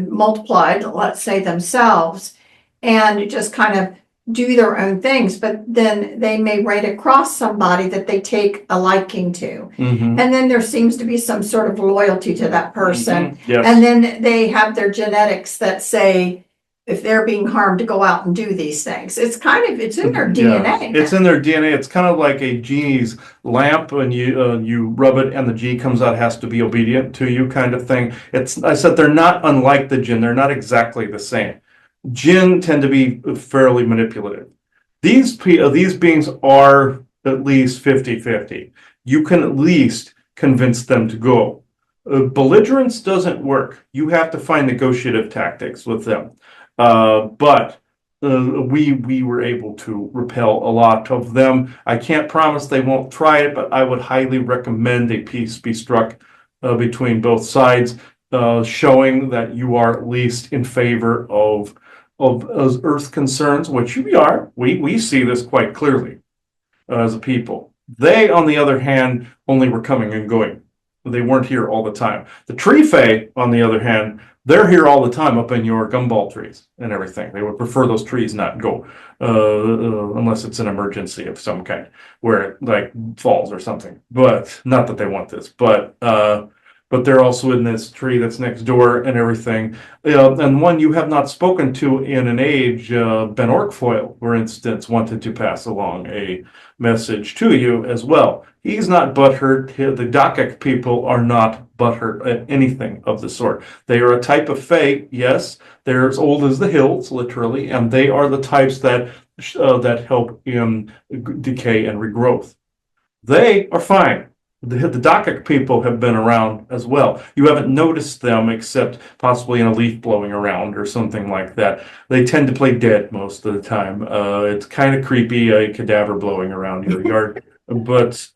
multiplied, let's say, themselves, and just kind of do their own things. But then they may run across somebody that they take a liking to. Mm-hmm. And then there seems to be some sort of loyalty to that person. Mm-hmm. Yes. And then they have their genetics that say, if they're being harmed, to go out and do these things. It's in their DNA. It's in their DNA. It's kind of like a genie's lamp, and you rub it and the genie comes out, has to be obedient to you, kind of thing. I said they're not unlike the Jinn. They're not exactly the same. Jinn tend to be fairly manipulative. These beings are at least 50-50. You can at least convince them to go. Belligerence doesn't work. You have to find negotiative tactics with them. But we were able to repel a lot of them. I can't promise they won't try it, but I would highly recommend a peace be struck between both sides, showing that you are at least in favor of of Earth concerns, which we are. We see this quite clearly as a people. They, on the other hand, only were coming and going. They weren't here all the time. The tree fae, on the other hand, they're here all the time up in your gumball trees and everything. They would prefer those trees not go unless it's an emergency of some kind where it like falls or something. But not that they want this, but they're also in this tree that's next door and everything. And one you have not spoken to in an age, Ben Orkfoil, for instance, wanted to pass along a message to you as well. He's not butthurt. The Dakak people are not butthurt at anything of the sort. They are a type of fae, yes. They're as old as the hills, literally, and they are the types that help in decay and regrowth. They are fine. The Dakak people have been around as well. You haven't noticed them except possibly in a leaf blowing around or something like that. They tend to play dead most of the time. It's kind of creepy, a cadaver blowing around your yard. But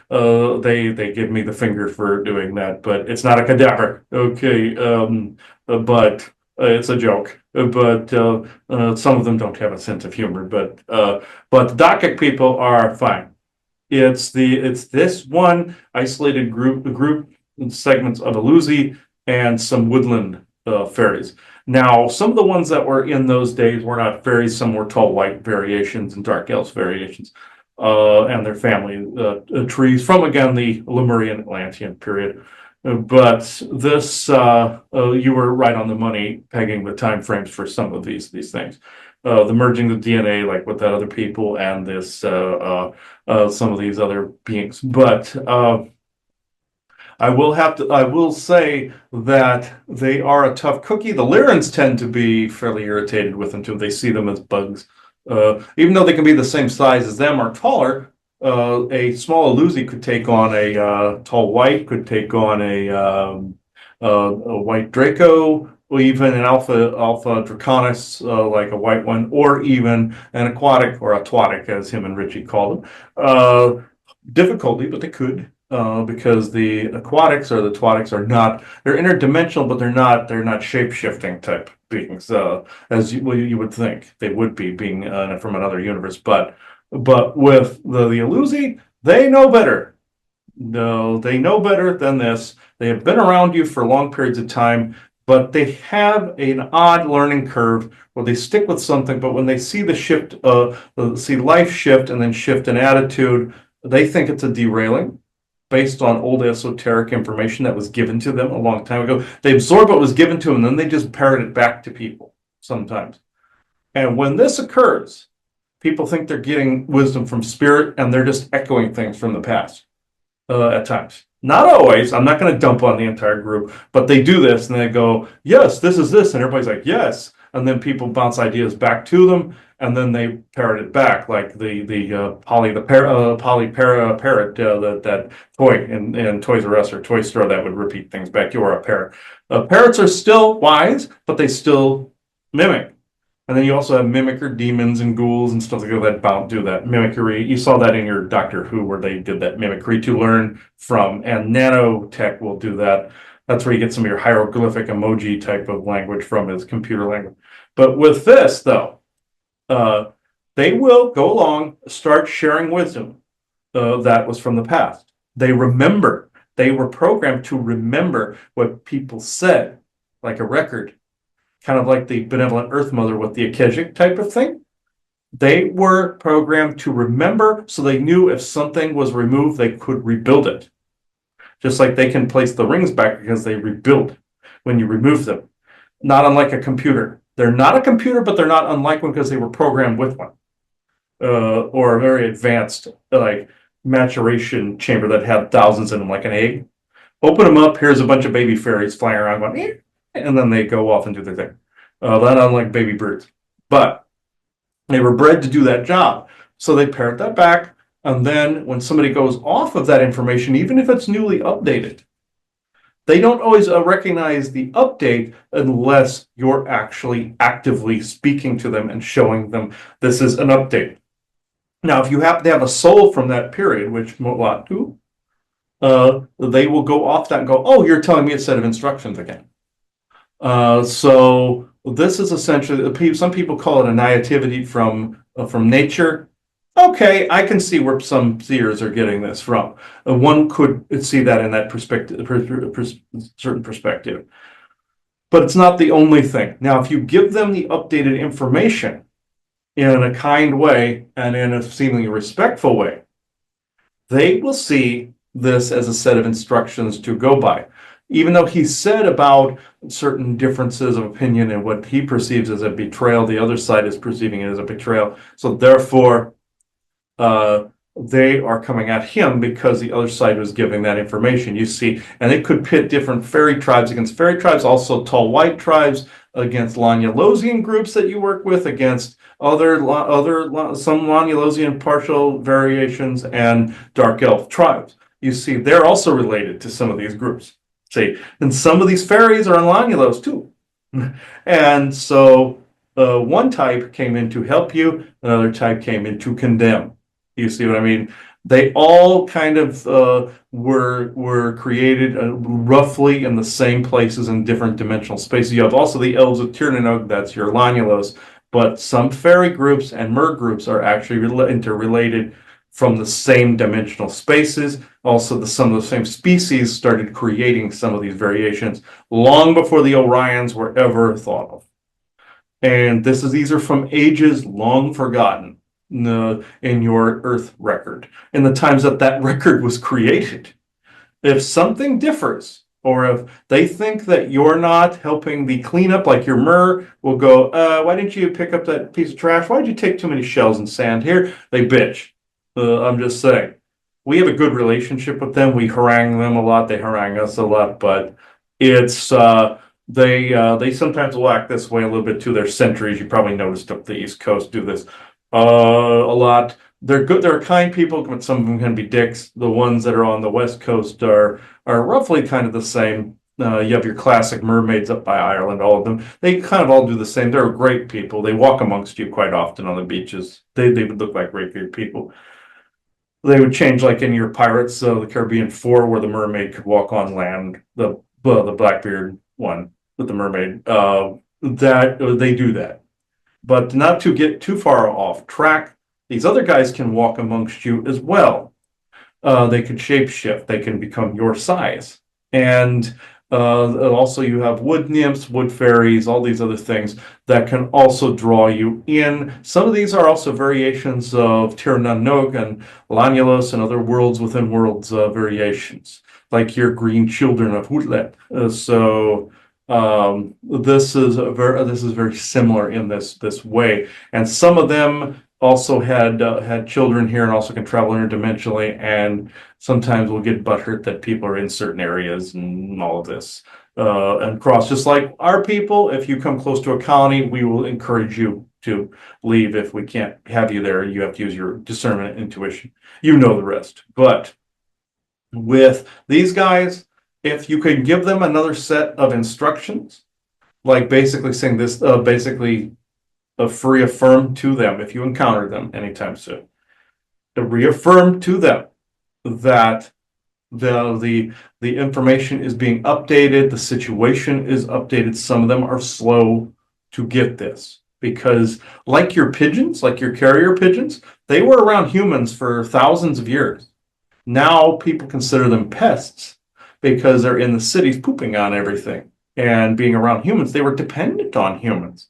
they give me the finger for doing that. But it's not a cadaver, okay? But it's a joke. But some of them don't have a sense of humor. But the Dakak people are fine. It's this one isolated group segments of Aluzi and some woodland fairies. Now, some of the ones that were in those days were not fairies. Some were tall white variations and dark elves variations, and their family trees from again the Lemurian Atlantean period. But this, you were right on the money, pegging the time frames for some of these things. The merging the DNA, like with that other people, and this some of these other beings. But I will say that they are a tough cookie. The Lyrans tend to be fairly irritated with them too. They see them as bugs, even though they can be the same size as them or taller. A small Aluzi could take on a tall white, could take on a white Draco, or even an alpha Draconis, like a white one, or even an aquatic or a twatic, as him and Richie called them. Difficulty, but they could, because the aquatics or the twatics are not, they're interdimensional, but they're not shape-shifting type beings, as you would think they would be, being from another universe. But with the Aluzi, they know better. No, they know better than this. They have been around you for long periods of time, but they have an odd learning curve where they stick with something, but when they see the shift, see life shift and then shift in attitude, they think it's a derailing based on old esoteric information that was given to them a long time ago. They absorb what was given to them, and then they just parrot it back to people sometimes. And when this occurs, people think they're getting wisdom from spirit, and they're just echoing things from the past at times. Not always. I'm not going to dump on the entire group, but they do this, and they go, "Yes, this is this," and everybody's like, "Yes," and then people bounce ideas back to them, and then they parrot it back, like the Polly parrot, that toy in Toys R Us or Toy Store that would repeat things back. You're a parrot. Parrots are still wise, but they still mimic. And then you also have mimicker demons and ghouls and stuff like that do that mimicry. You saw that in your Doctor Who, where they did that mimicry to learn from, and nanotech will do that. That's where you get some of your hieroglyphic emoji type of language from, is computer language. But with this, though, they will go along, start sharing wisdom that was from the past. They remember. They were programmed to remember what people said, like a record. Kind of like the benevolent Earth Mother with the Akashic type of thing. They were programmed to remember, so they knew if something was removed, they could rebuild it. Just like they can place the rings back because they rebuild when you remove them. Not unlike a computer. They're not a computer, but they're not unlike one because they were programmed with one. Or a very advanced, like, maturation chamber that had thousands in them, like an egg. Open them up, here's a bunch of baby fairies flying around going, eh, and then they go off and do their thing. Not unlike baby birds. But they were bred to do that job. So they parrot that back, and then when somebody goes off of that information, even if it's newly updated, they don't always recognize the update unless you're actually actively speaking to them and showing them this is an update. Now, if you happen to have a soul from that period, which a lot do, they will go off that and go, "Oh, you're telling me a set of instructions again." So this is essentially, some people call it a naivety from nature. Okay, I can see where some seers are getting this from. One could see that in that perspective, certain perspective. But it's not the only thing. Now, if you give them the updated information in a kind way and in a seemingly respectful way, they will see this as a set of instructions to go by. Even though he said about certain differences of opinion and what he perceives as a betrayal, the other side is perceiving it as a betrayal. So therefore, they are coming at him because the other side was giving that information, you see. And it could pit different fairy tribes against fairy tribes, also tall white tribes against Lanyalosian groups that you work with, against some Lanyalosian partial variations and dark elf tribes. You see, they're also related to some of these groups. See, and some of these fairies are in Lanulos too. And so one type came in to help you, another type came in to condemn. You see what I mean? They all kind of were created roughly in the same places in different dimensional spaces. You have also the elves of Tir na nog, that's your Lanulos, but some fairy groups and mer groups are actually interrelated from the same dimensional spaces. Also, some of the same species started creating some of these variations long before the Orions were ever thought of. And these are from ages long forgotten in your Earth record, in the times that record was created. If something differs, or if they think that you're not helping the cleanup, like your mer will go, why didn't you pick up that piece of trash? Why did you take too many shells and sand here? They bitch. I'm just saying. We have a good relationship with them. We harangue them a lot. They harangue us a lot, but it's they sometimes will act this way a little bit too. Their sentries, you probably noticed up the East Coast, do this a lot. They're good. They're kind people, but some of them can be dicks. The ones that are on the West Coast are roughly kind of the same. You have your classic mermaids up by Ireland, all of them. They kind of all do the same. They're great people. They walk amongst you quite often on the beaches. They would look like regular people. They would change, like in your Pirates of the Caribbean 4, where the mermaid could walk on land, the Blackbeard one with the mermaid, that they do that. But not to get too far off track, these other guys can walk amongst you as well. They can shapeshift, they can become your size. And also you have wood nymphs, wood fairies, all these other things that can also draw you in. Some of these are also variations of Tir na nog and Lanulos and other worlds within worlds variations, like your green children of Hutlet. This is very similar in this way. And some of them also had children here and also can travel interdimensionally, and sometimes we'll get butthurt that people are in certain areas and all of this. And cross, just like our people, if you come close to a colony, we will encourage you to leave. If we can't have you there, you have to use your discernment and intuition. You know the rest. But with these guys, if you could give them another set of instructions, like basically saying this, basically reaffirm to them, if you encounter them anytime soon, to reaffirm to them that the information is being updated, the situation is updated. Some of them are slow to get this because, like your pigeons, like your carrier pigeons, they were around humans for thousands of years. Now people consider them pests because they're in the cities pooping on everything and being around humans. They were dependent on humans.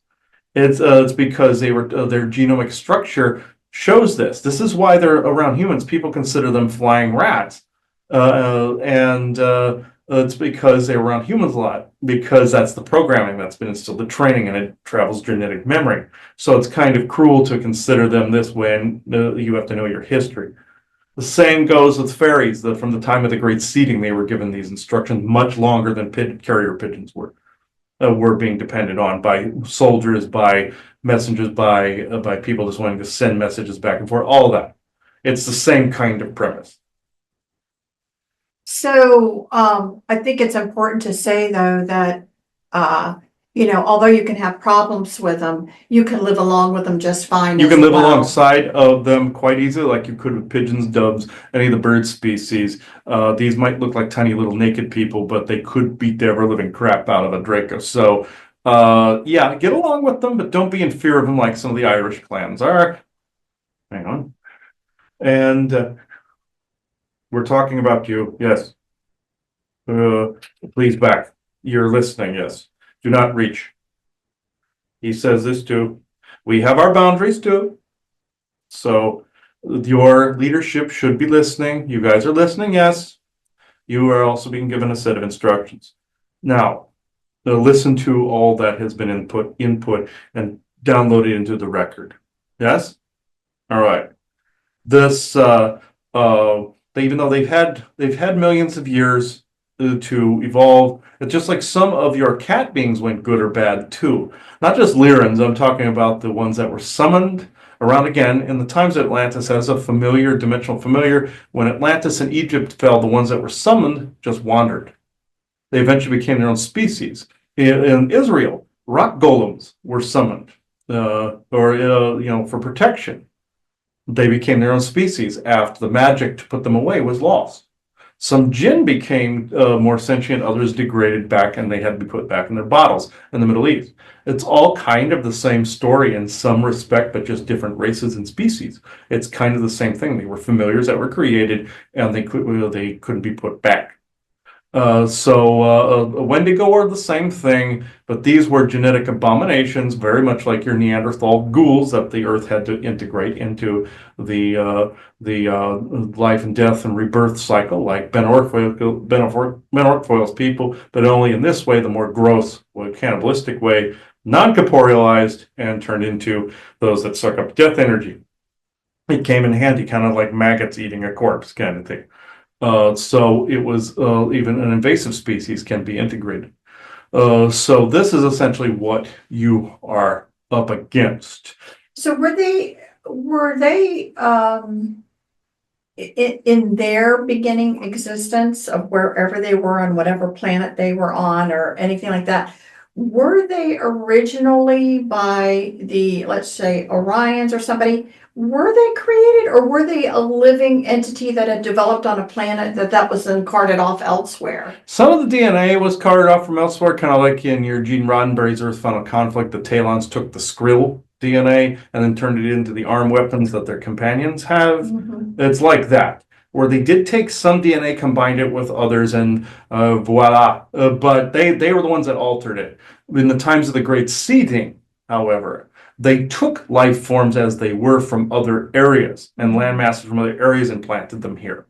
It's because their genomic structure shows this. This is why they're around humans. People consider them flying rats. It's because they're around humans a lot, because that's the programming that's been instilled, the training, and it travels genetic memory. So it's kind of cruel to consider them this way, and you have to know your history. The same goes with fairies. From the time of the Great Seeding, they were given these instructions much longer than carrier pigeons were being depended on by soldiers, by messengers, by people just wanting to send messages back and forth, all that. It's the same kind of premise. So I think it's important to say, though, that, although you can have problems with them, you can live along with them just fine. You can live alongside of them quite easily, like you could with pigeons, doves, any of the bird species. These might look like tiny little naked people, but they could beat the ever living crap out of a Draco. So Yeah, get along with them, but don't be in fear of them like some of the Irish clans are. Hang on. And we're talking about you. Yes. Uh, please back. You're listening. Yes. Do not reach. He says this too. We have our boundaries too. So your leadership should be listening. You guys are listening. Yes. You are also being given a set of instructions. Now, listen to all that has been input and downloaded into the record. Yes? All right. This even though they've had millions of years to evolve, it's just like some of your cat beings went good or bad too. Not just Lyrans, I'm talking about the ones that were summoned around again in the times of Atlantis as a familiar, dimensional familiar. When Atlantis and Egypt fell, the ones that were summoned just wandered. They eventually became their own species. In Israel, rock golems were summoned, for protection. They became their own species after the magic to put them away was lost. Some jinn became more sentient, others degraded back, and they had to be put back in their bottles in the Middle East. It's all kind of the same story in some respect, but just different races and species. It's kind of the same thing. They were familiars that were created, and they couldn't be put back. Wendigo are the same thing, but these were genetic abominations, very much like your Neanderthal ghouls that the Earth had to integrate into the life and death and rebirth cycle, like Ben Ortfoyl's people, but only in this way, the more gross, cannibalistic way, non-corporealized, and turned into those that suck up death energy. It came in handy, kind of like maggots eating a corpse kind of thing. So it was even an invasive species can be integrated. So this is essentially what you are up against. So were they in their beginning existence of wherever they were on whatever planet they were on or anything like that? Were they originally by the, let's say, Orions or somebody? Were they created, or were they a living entity that had developed on a planet that was then carted off elsewhere? Some of the DNA was carted off from elsewhere, kind of like in your Gene Roddenberry's Earth Final Conflict. The Talons took the Skrill DNA and then turned it into the arm weapons that their companions have. It's like that, where they did take some DNA, combined it with others, and voila. But they were the ones that altered it. In the times of the Great Seeding, however, they took life forms as they were from other areas and land masses from other areas and planted them here.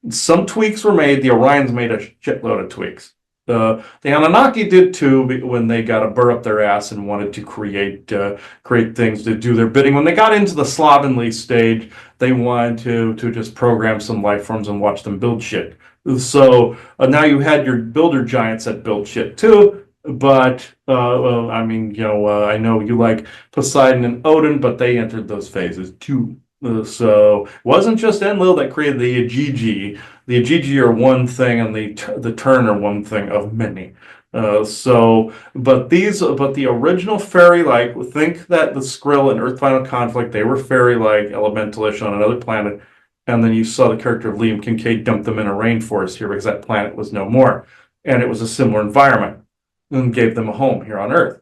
Some tweaks were made. The Orions made a shitload of tweaks. The Anunnaki did too when they got a burr up their ass and wanted to create things to do their bidding. When they got into the slovenly stage, they wanted to just program some life forms and watch them build shit. So now you had your builder giants that built shit too. But I know you like Poseidon and Odin, but they entered those phases too. So it wasn't just Enlil that created the Igigi. The Igigi are one thing, and the Turn are one thing of many. But the original fairy-like, think that the Skrill and Earth Final Conflict, they were fairy-like, elementalish on another planet, and then you saw the character of Liam Kincaid dump them in a rainforest here because that planet was no more, and it was a similar environment, and gave them a home here on Earth.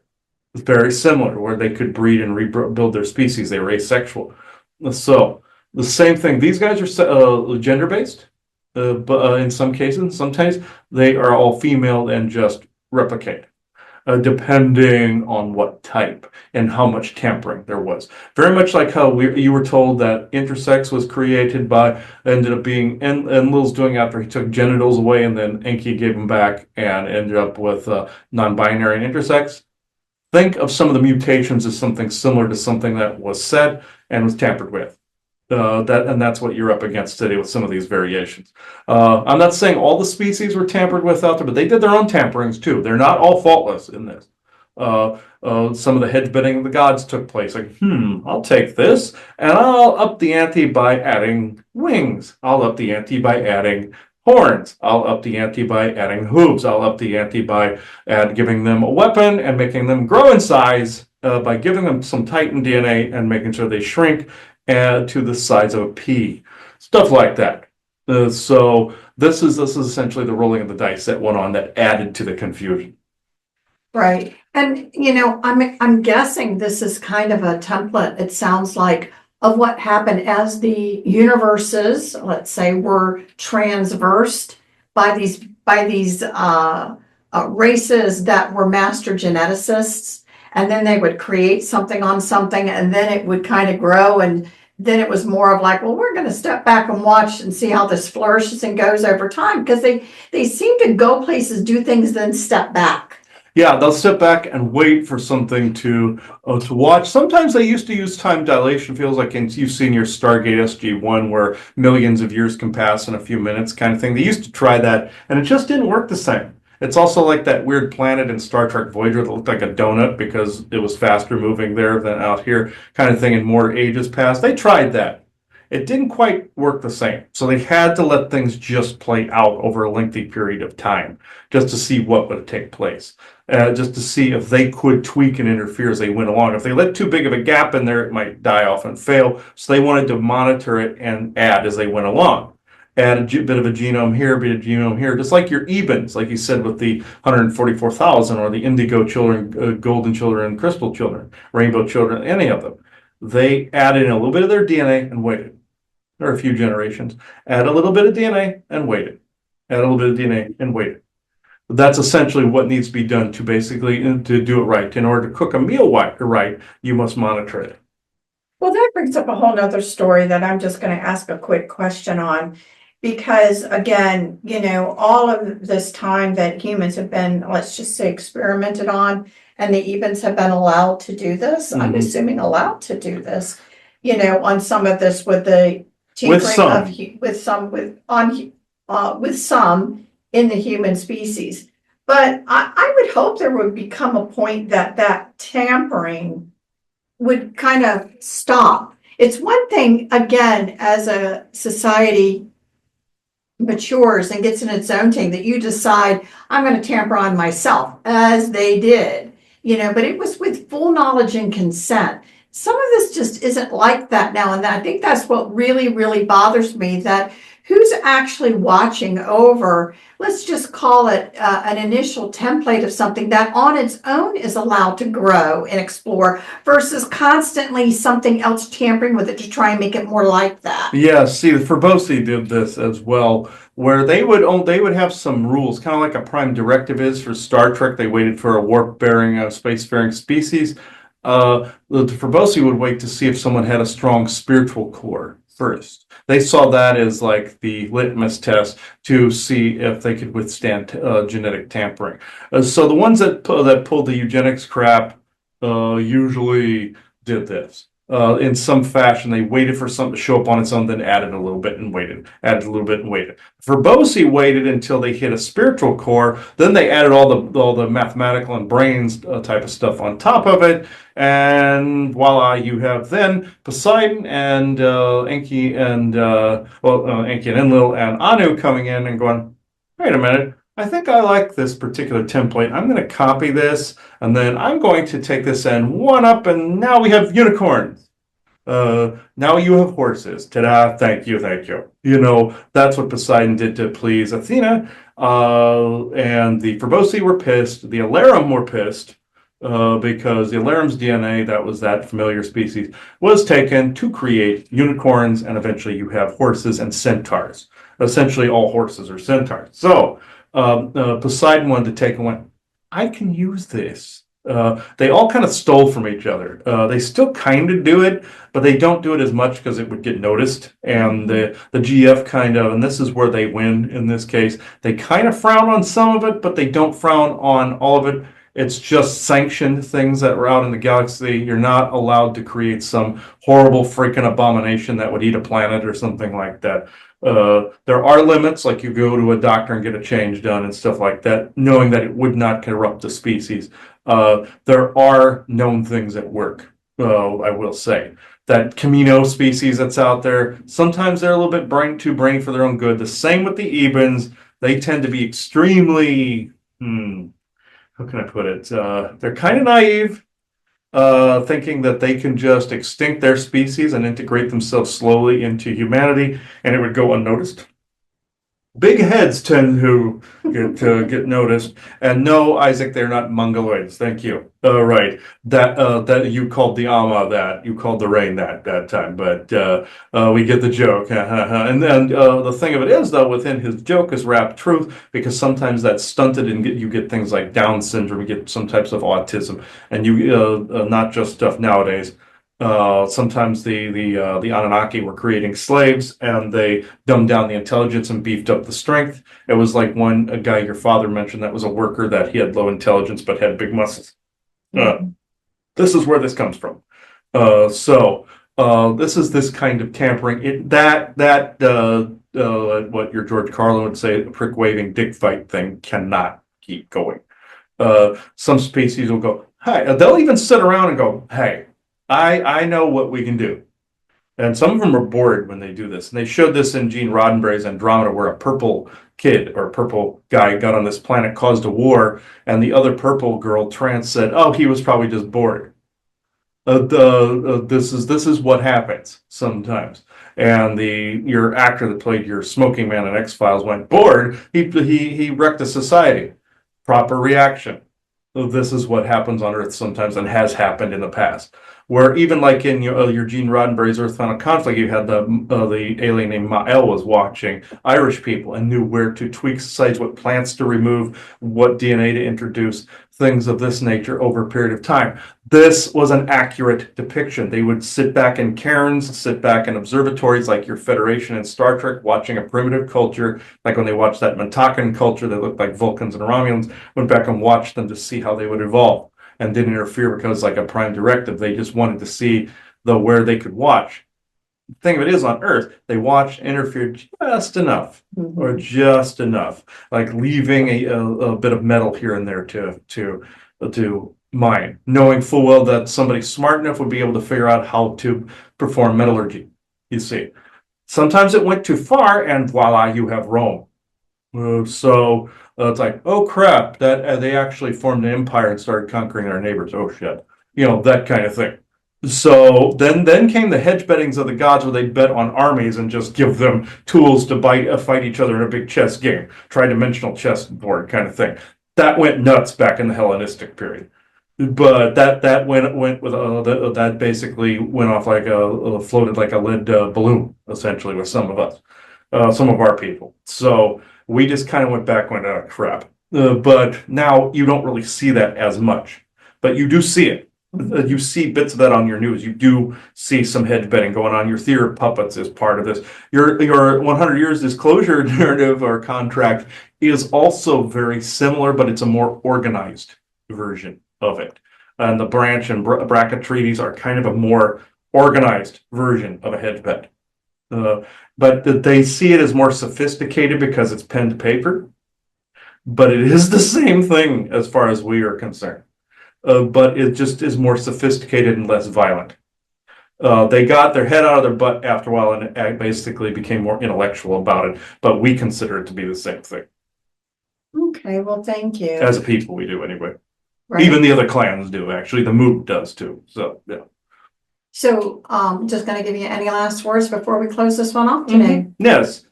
It's very similar, where they could breed and rebuild their species. They were asexual. So the same thing. These guys are gender-based, but in some cases, sometimes they are all female and just replicate, depending on what type and how much tampering there was. Very much like how you were told that intersex was created ended up being Enlil's doing after he took genitals away, and then Enki gave them back and ended up with non-binary and intersex. Think of some of the mutations as something similar to something that was said and was tampered with. That's what you're up against today with some of these variations. I'm not saying all the species were tampered with out there, but they did their own tamperings too. They're not all faultless in this. Some of the hedge betting of the gods took place. Like, I'll take this and I'll up the ante by adding wings. I'll up the ante by adding horns. I'll up the ante by adding hooves. I'll up the ante by giving them a weapon and making them grow in size by giving them some Titan DNA and making sure they shrink to the size of a pea. Stuff like that. So this is essentially the rolling of the dice that went on that added to the confusion. Right. And, you know, I'm guessing this is kind of a template, it sounds like, of what happened as the universes, let's say, were transversed by these races that were master geneticists. And then they would create something on something, and then it would kind of grow. And then it was more of like, well, we're going to step back and watch and see how this flourishes and goes over time, because they seem to go places, do things, then step back. Yeah, they'll sit back and wait for something to watch. Sometimes they used to use time dilation. Feels like you've seen your Stargate SG-1 where millions of years can pass in a few minutes kind of thing. They used to try that, and it just didn't work the same. It's also like that weird planet in Star Trek Voyager that looked like a donut because it was faster moving there than out here kind of thing, and more ages passed. They tried that. It didn't quite work the same. So they had to let things just play out over a lengthy period of time just to see what would take place. Just to see if they could tweak and interfere as they went along. If they let too big of a gap in there, it might die off and fail. So they wanted to monitor it and add as they went along. Add a bit of a genome here, bit of genome here, just like your Ebens, like you said with the 144,000 or the indigo children, golden children, crystal children, rainbow children, any of them. They added in a little bit of their DNA and waited. Or a few generations. Add a little bit of DNA and waited. Add a little bit of DNA and waited. That's essentially what needs to be done to basically to do it right. In order to cook a meal right, you must monitor it. Well, that brings up a whole nother story that I'm just going to ask a quick question on. Because again, you know, all of this time that humans have been, let's just say, experimented on, and the Ebens have been allowed to do this, I'm Mhm. assuming allowed to do this, you know, on some of this with the With tinkering some. of, with some in the human species. But I would hope there would become a point that that tampering would kind of stop. It's one thing, again, as a society matures and gets in its own thing, that you decide, I'm going to tamper on myself, as they did, you know, but it was with full knowledge and consent. Some of this just isn't like that now. And I think that's what really, really bothers me, that who's actually watching over, let's just call it an initial template of something that on its own is allowed to grow and explore, versus constantly something else tampering with it to try and make it more like that. Yeah, see, Forbosi did this as well, where they would have some rules, kind of like a prime directive is for Star Trek. They waited for a warp-bearing, spacefaring species. The Forbosi would wait to see if someone had a strong spiritual core first. They saw that as like the litmus test to see if they could withstand genetic tampering. So the ones that pulled the eugenics crap usually did this. In some fashion, they waited for something to show up on its own, then added a little bit and waited, added a little bit and waited. Forbosi waited until they hit a spiritual core, then they added all the mathematical and brains type of stuff on top of it, and voila, you have then Poseidon and Enki and Enki and Enlil and Anu coming in and going, wait a minute. I think I like this particular template. I'm going to copy this, and then I'm going to take this and one up, and now we have unicorns. Now you have horses. Ta-da! Thank you, thank you. You know, that's what Poseidon did to please Athena. And the Forbosi were pissed. The Alarum were pissed because the Alarum's DNA, that was that familiar species, was taken to create unicorns, and eventually you have horses and centaurs. Essentially, all horses are centaurs. So, Poseidon wanted to take and went, I can use this. They all kind of stole from each other. They still kind of do it, but they don't do it as much because it would get noticed. And the GF kind of, and this is where they win in this case, they kind of frown on some of it, but they don't frown on all of it. It's just sanctioned things that are out in the galaxy. You're not allowed to create some horrible freaking abomination that would eat a planet or something like that. There are limits, like you go to a doctor and get a change done and stuff like that, knowing that it would not corrupt the species. There are known things that work, I will say. That Camino species that's out there, sometimes they're a little bit too brainy for their own good. The same with the Ebens. They tend to be extremely, how can I put it? They're kind of naive. Thinking that they can just extinct their species and integrate themselves slowly into humanity, and it would go unnoticed. big heads tend to get noticed. And no, Isaac, they're not mongoloids. Thank you. Right. That you called the Ama that, you called the rain that time, but we get the joke. And then the thing of it is, though, within his joke is wrapped truth, because sometimes that's stunted and you get things like Down syndrome, you get some types of autism, and you not just stuff nowadays. Sometimes the Anunnaki were creating slaves, and they dumbed down the intelligence and beefed up the strength. It was like a guy your father mentioned that was a worker, that he had low intelligence but had big muscles. This is where this comes from. This is this kind of tampering. What your George Carlin would say, the prick waving dick fight thing cannot keep going. Some species will go, hey, they'll even sit around and go, hey, I know what we can do. And some of them are bored when they do this. And they showed this in Gene Roddenberry's Andromeda, where a purple kid or a purple guy got on this planet, caused a war, and the other purple girl, trans, said, oh, he was probably just bored. This is what happens sometimes. And your actor that played your smoking man in X-Files went bored. He wrecked a society. Proper reaction. This is what happens on Earth sometimes, and has happened in the past. Where even like in your Gene Roddenberry's Earth Final Conflict, you had the alien named Ma'el was watching Irish people and knew where to tweak societies, what plants to remove, what DNA to introduce, things of this nature over a period of time. This was an accurate depiction. They would sit back in cairns, sit back in observatories like your Federation in Star Trek, watching a primitive culture, like when they watched that Montakan culture that looked like Vulcans and Romulans, went back and watched them to see how they would evolve, and didn't interfere because like a prime directive. They just wanted to see where they could watch. The thing of it is, on Earth, they watched, interfered just enough, or just enough, like leaving a bit of metal here and there to mine, knowing full well that somebody smart enough would be able to figure out how to perform metallurgy. You see, sometimes it went too far, and voila, you have Rome. It's like, oh crap, that they actually formed an empire and started conquering our neighbors. Oh shit, that kind of thing. So then came the hedge bettings of the gods, where they'd bet on armies and just give them tools to fight each other in a big chess game, tri-dimensional chessboard kind of thing. That went nuts back in the Hellenistic period. But that went with that basically went off like floated like a lead balloon, essentially, with some of us, some of our people. So we just kind of went back, crap. But now you don't really see that as much, but you do see it. You see bits of that on your news. You do see some hedge betting going on. Your theory of puppets is part of this. Your 100 years disclosure narrative or contract is also very similar, but it's a more organized version of it. And the branch and bracket treaties are kind of a more organized version of a hedge bet. But they see it as more sophisticated because it's pen to paper. But it is the same thing as far as we are concerned. But it just is more sophisticated and less violent. They got their head out of their butt after a while, and it basically became more intellectual about it. But we consider it to be the same thing. Okay, well, thank you. As a people, we do anyway. Right. Even the other clans do, actually. The Moot does too. So, yeah. So, just gonna give you any last words before we close this one off today. Yes.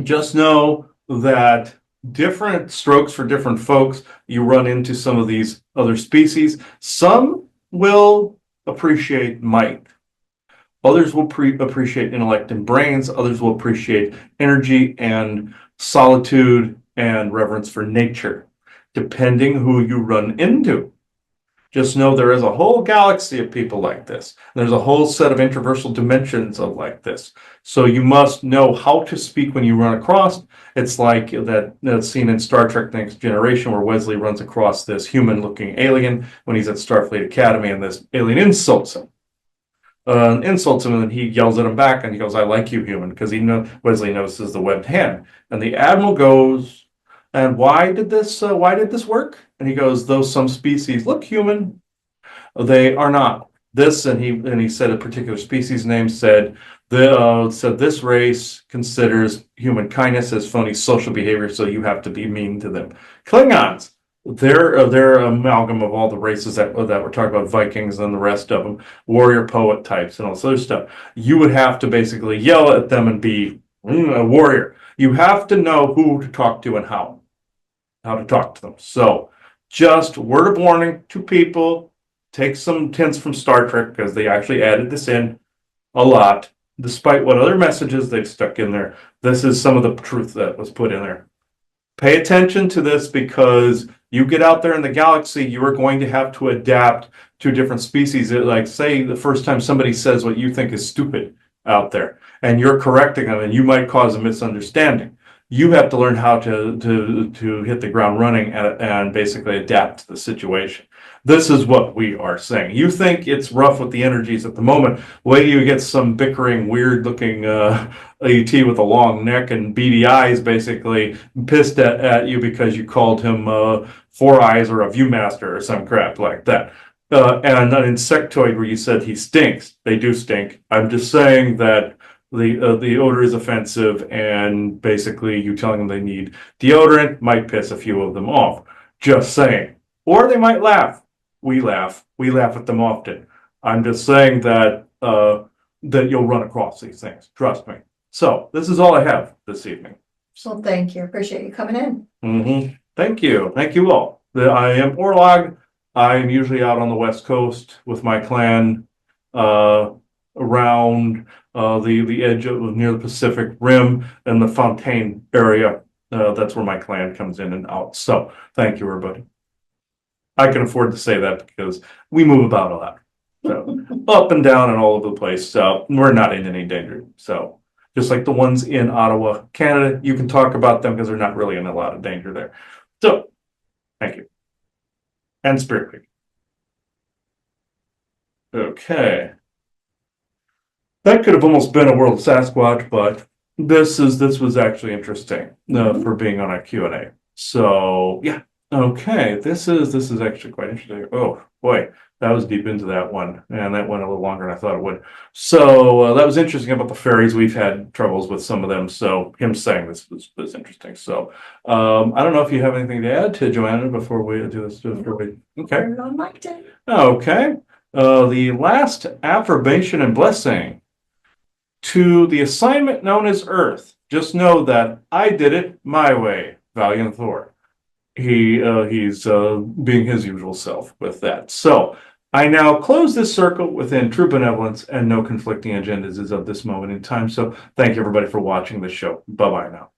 Just know that different strokes for different folks. You run into some of these other species. Some will appreciate might. Others will appreciate intellect and brains. Others will appreciate energy and solitude and reverence for nature, depending who you run into. Just know there is a whole galaxy of people like this. There's a whole set of interversal dimensions of like this. So you must know how to speak when you run across. It's like that scene in Star Trek Next Generation where Wesley runs across this human-looking alien when he's at Starfleet Academy, and this alien insults him. And then he yells at him back, and he goes, "I like you, human," because Wesley notices the webbed hand. And the Admiral goes, "And why did this work?" And he goes, "Though some species look human, they are not." And he said a particular species name, said this race considers human kindness as phony social behavior, so you have to be mean to them. Klingons, they're amalgam of all the races that we're talking about, Vikings and the rest of them, warrior poet types and all this other stuff. You would have to basically yell at them and be a warrior. You have to know who to talk to and how to talk to them. So just word of warning to people, take some hints from Star Trek because they actually added this in a lot, despite what other messages they've stuck in there. This is some of the truth that was put in there. Pay attention to this because you get out there in the galaxy, you are going to have to adapt to different species. Like, say, the first time somebody says what you think is stupid out there, and you're correcting them, and you might cause a misunderstanding. You have to learn how to hit the ground running and basically adapt to the situation. This is what we are saying. You think it's rough with the energies at the moment. Wait till you get some bickering, weird-looking ET with a long neck and beady eyes, basically pissed at you because you called him Four Eyes or a Viewmaster or some crap like that. And an insectoid where you said he stinks. They do stink. I'm just saying that the odor is offensive, and basically you telling them they need deodorant might piss a few of them off. Just saying. Or they might laugh. We laugh at them often. I'm just saying that that you'll run across these things. Trust me. So this is all I have this evening. So thank you. Appreciate you coming in. Thank you. Thank you all. I am Orlog. I'm usually out on the West Coast with my clan around the edge of near the Pacific Rim and the Fontaine area. That's where my clan comes in and out. So thank you, everybody. I can afford to say that because we move about a lot. So up and down and all over the place. So we're not in any danger. So just like the ones in Ottawa, Canada, you can talk about them because they're not really in a lot of danger there. So thank you. And Spirit Creek. Okay. That could have almost been a World Sasquatch, but this was actually interesting for being on a Q&A. So yeah. Okay, this is actually quite interesting. Oh boy, that was deep into that one, and that went a little longer than I thought it would. So that was interesting about the fairies. We've had troubles with some of them, so him saying this was interesting. So I don't know if you have anything to add to Joanna before we do this. Okay. On my day. Okay. The last affirmation and blessing to the assignment known as Earth. Just know that I did it my way, Valiant Thor. He's being his usual self with that. So I now close this circle within true benevolence and no conflicting agendas as of this moment in time. So thank you everybody for watching the show. Bye-bye now.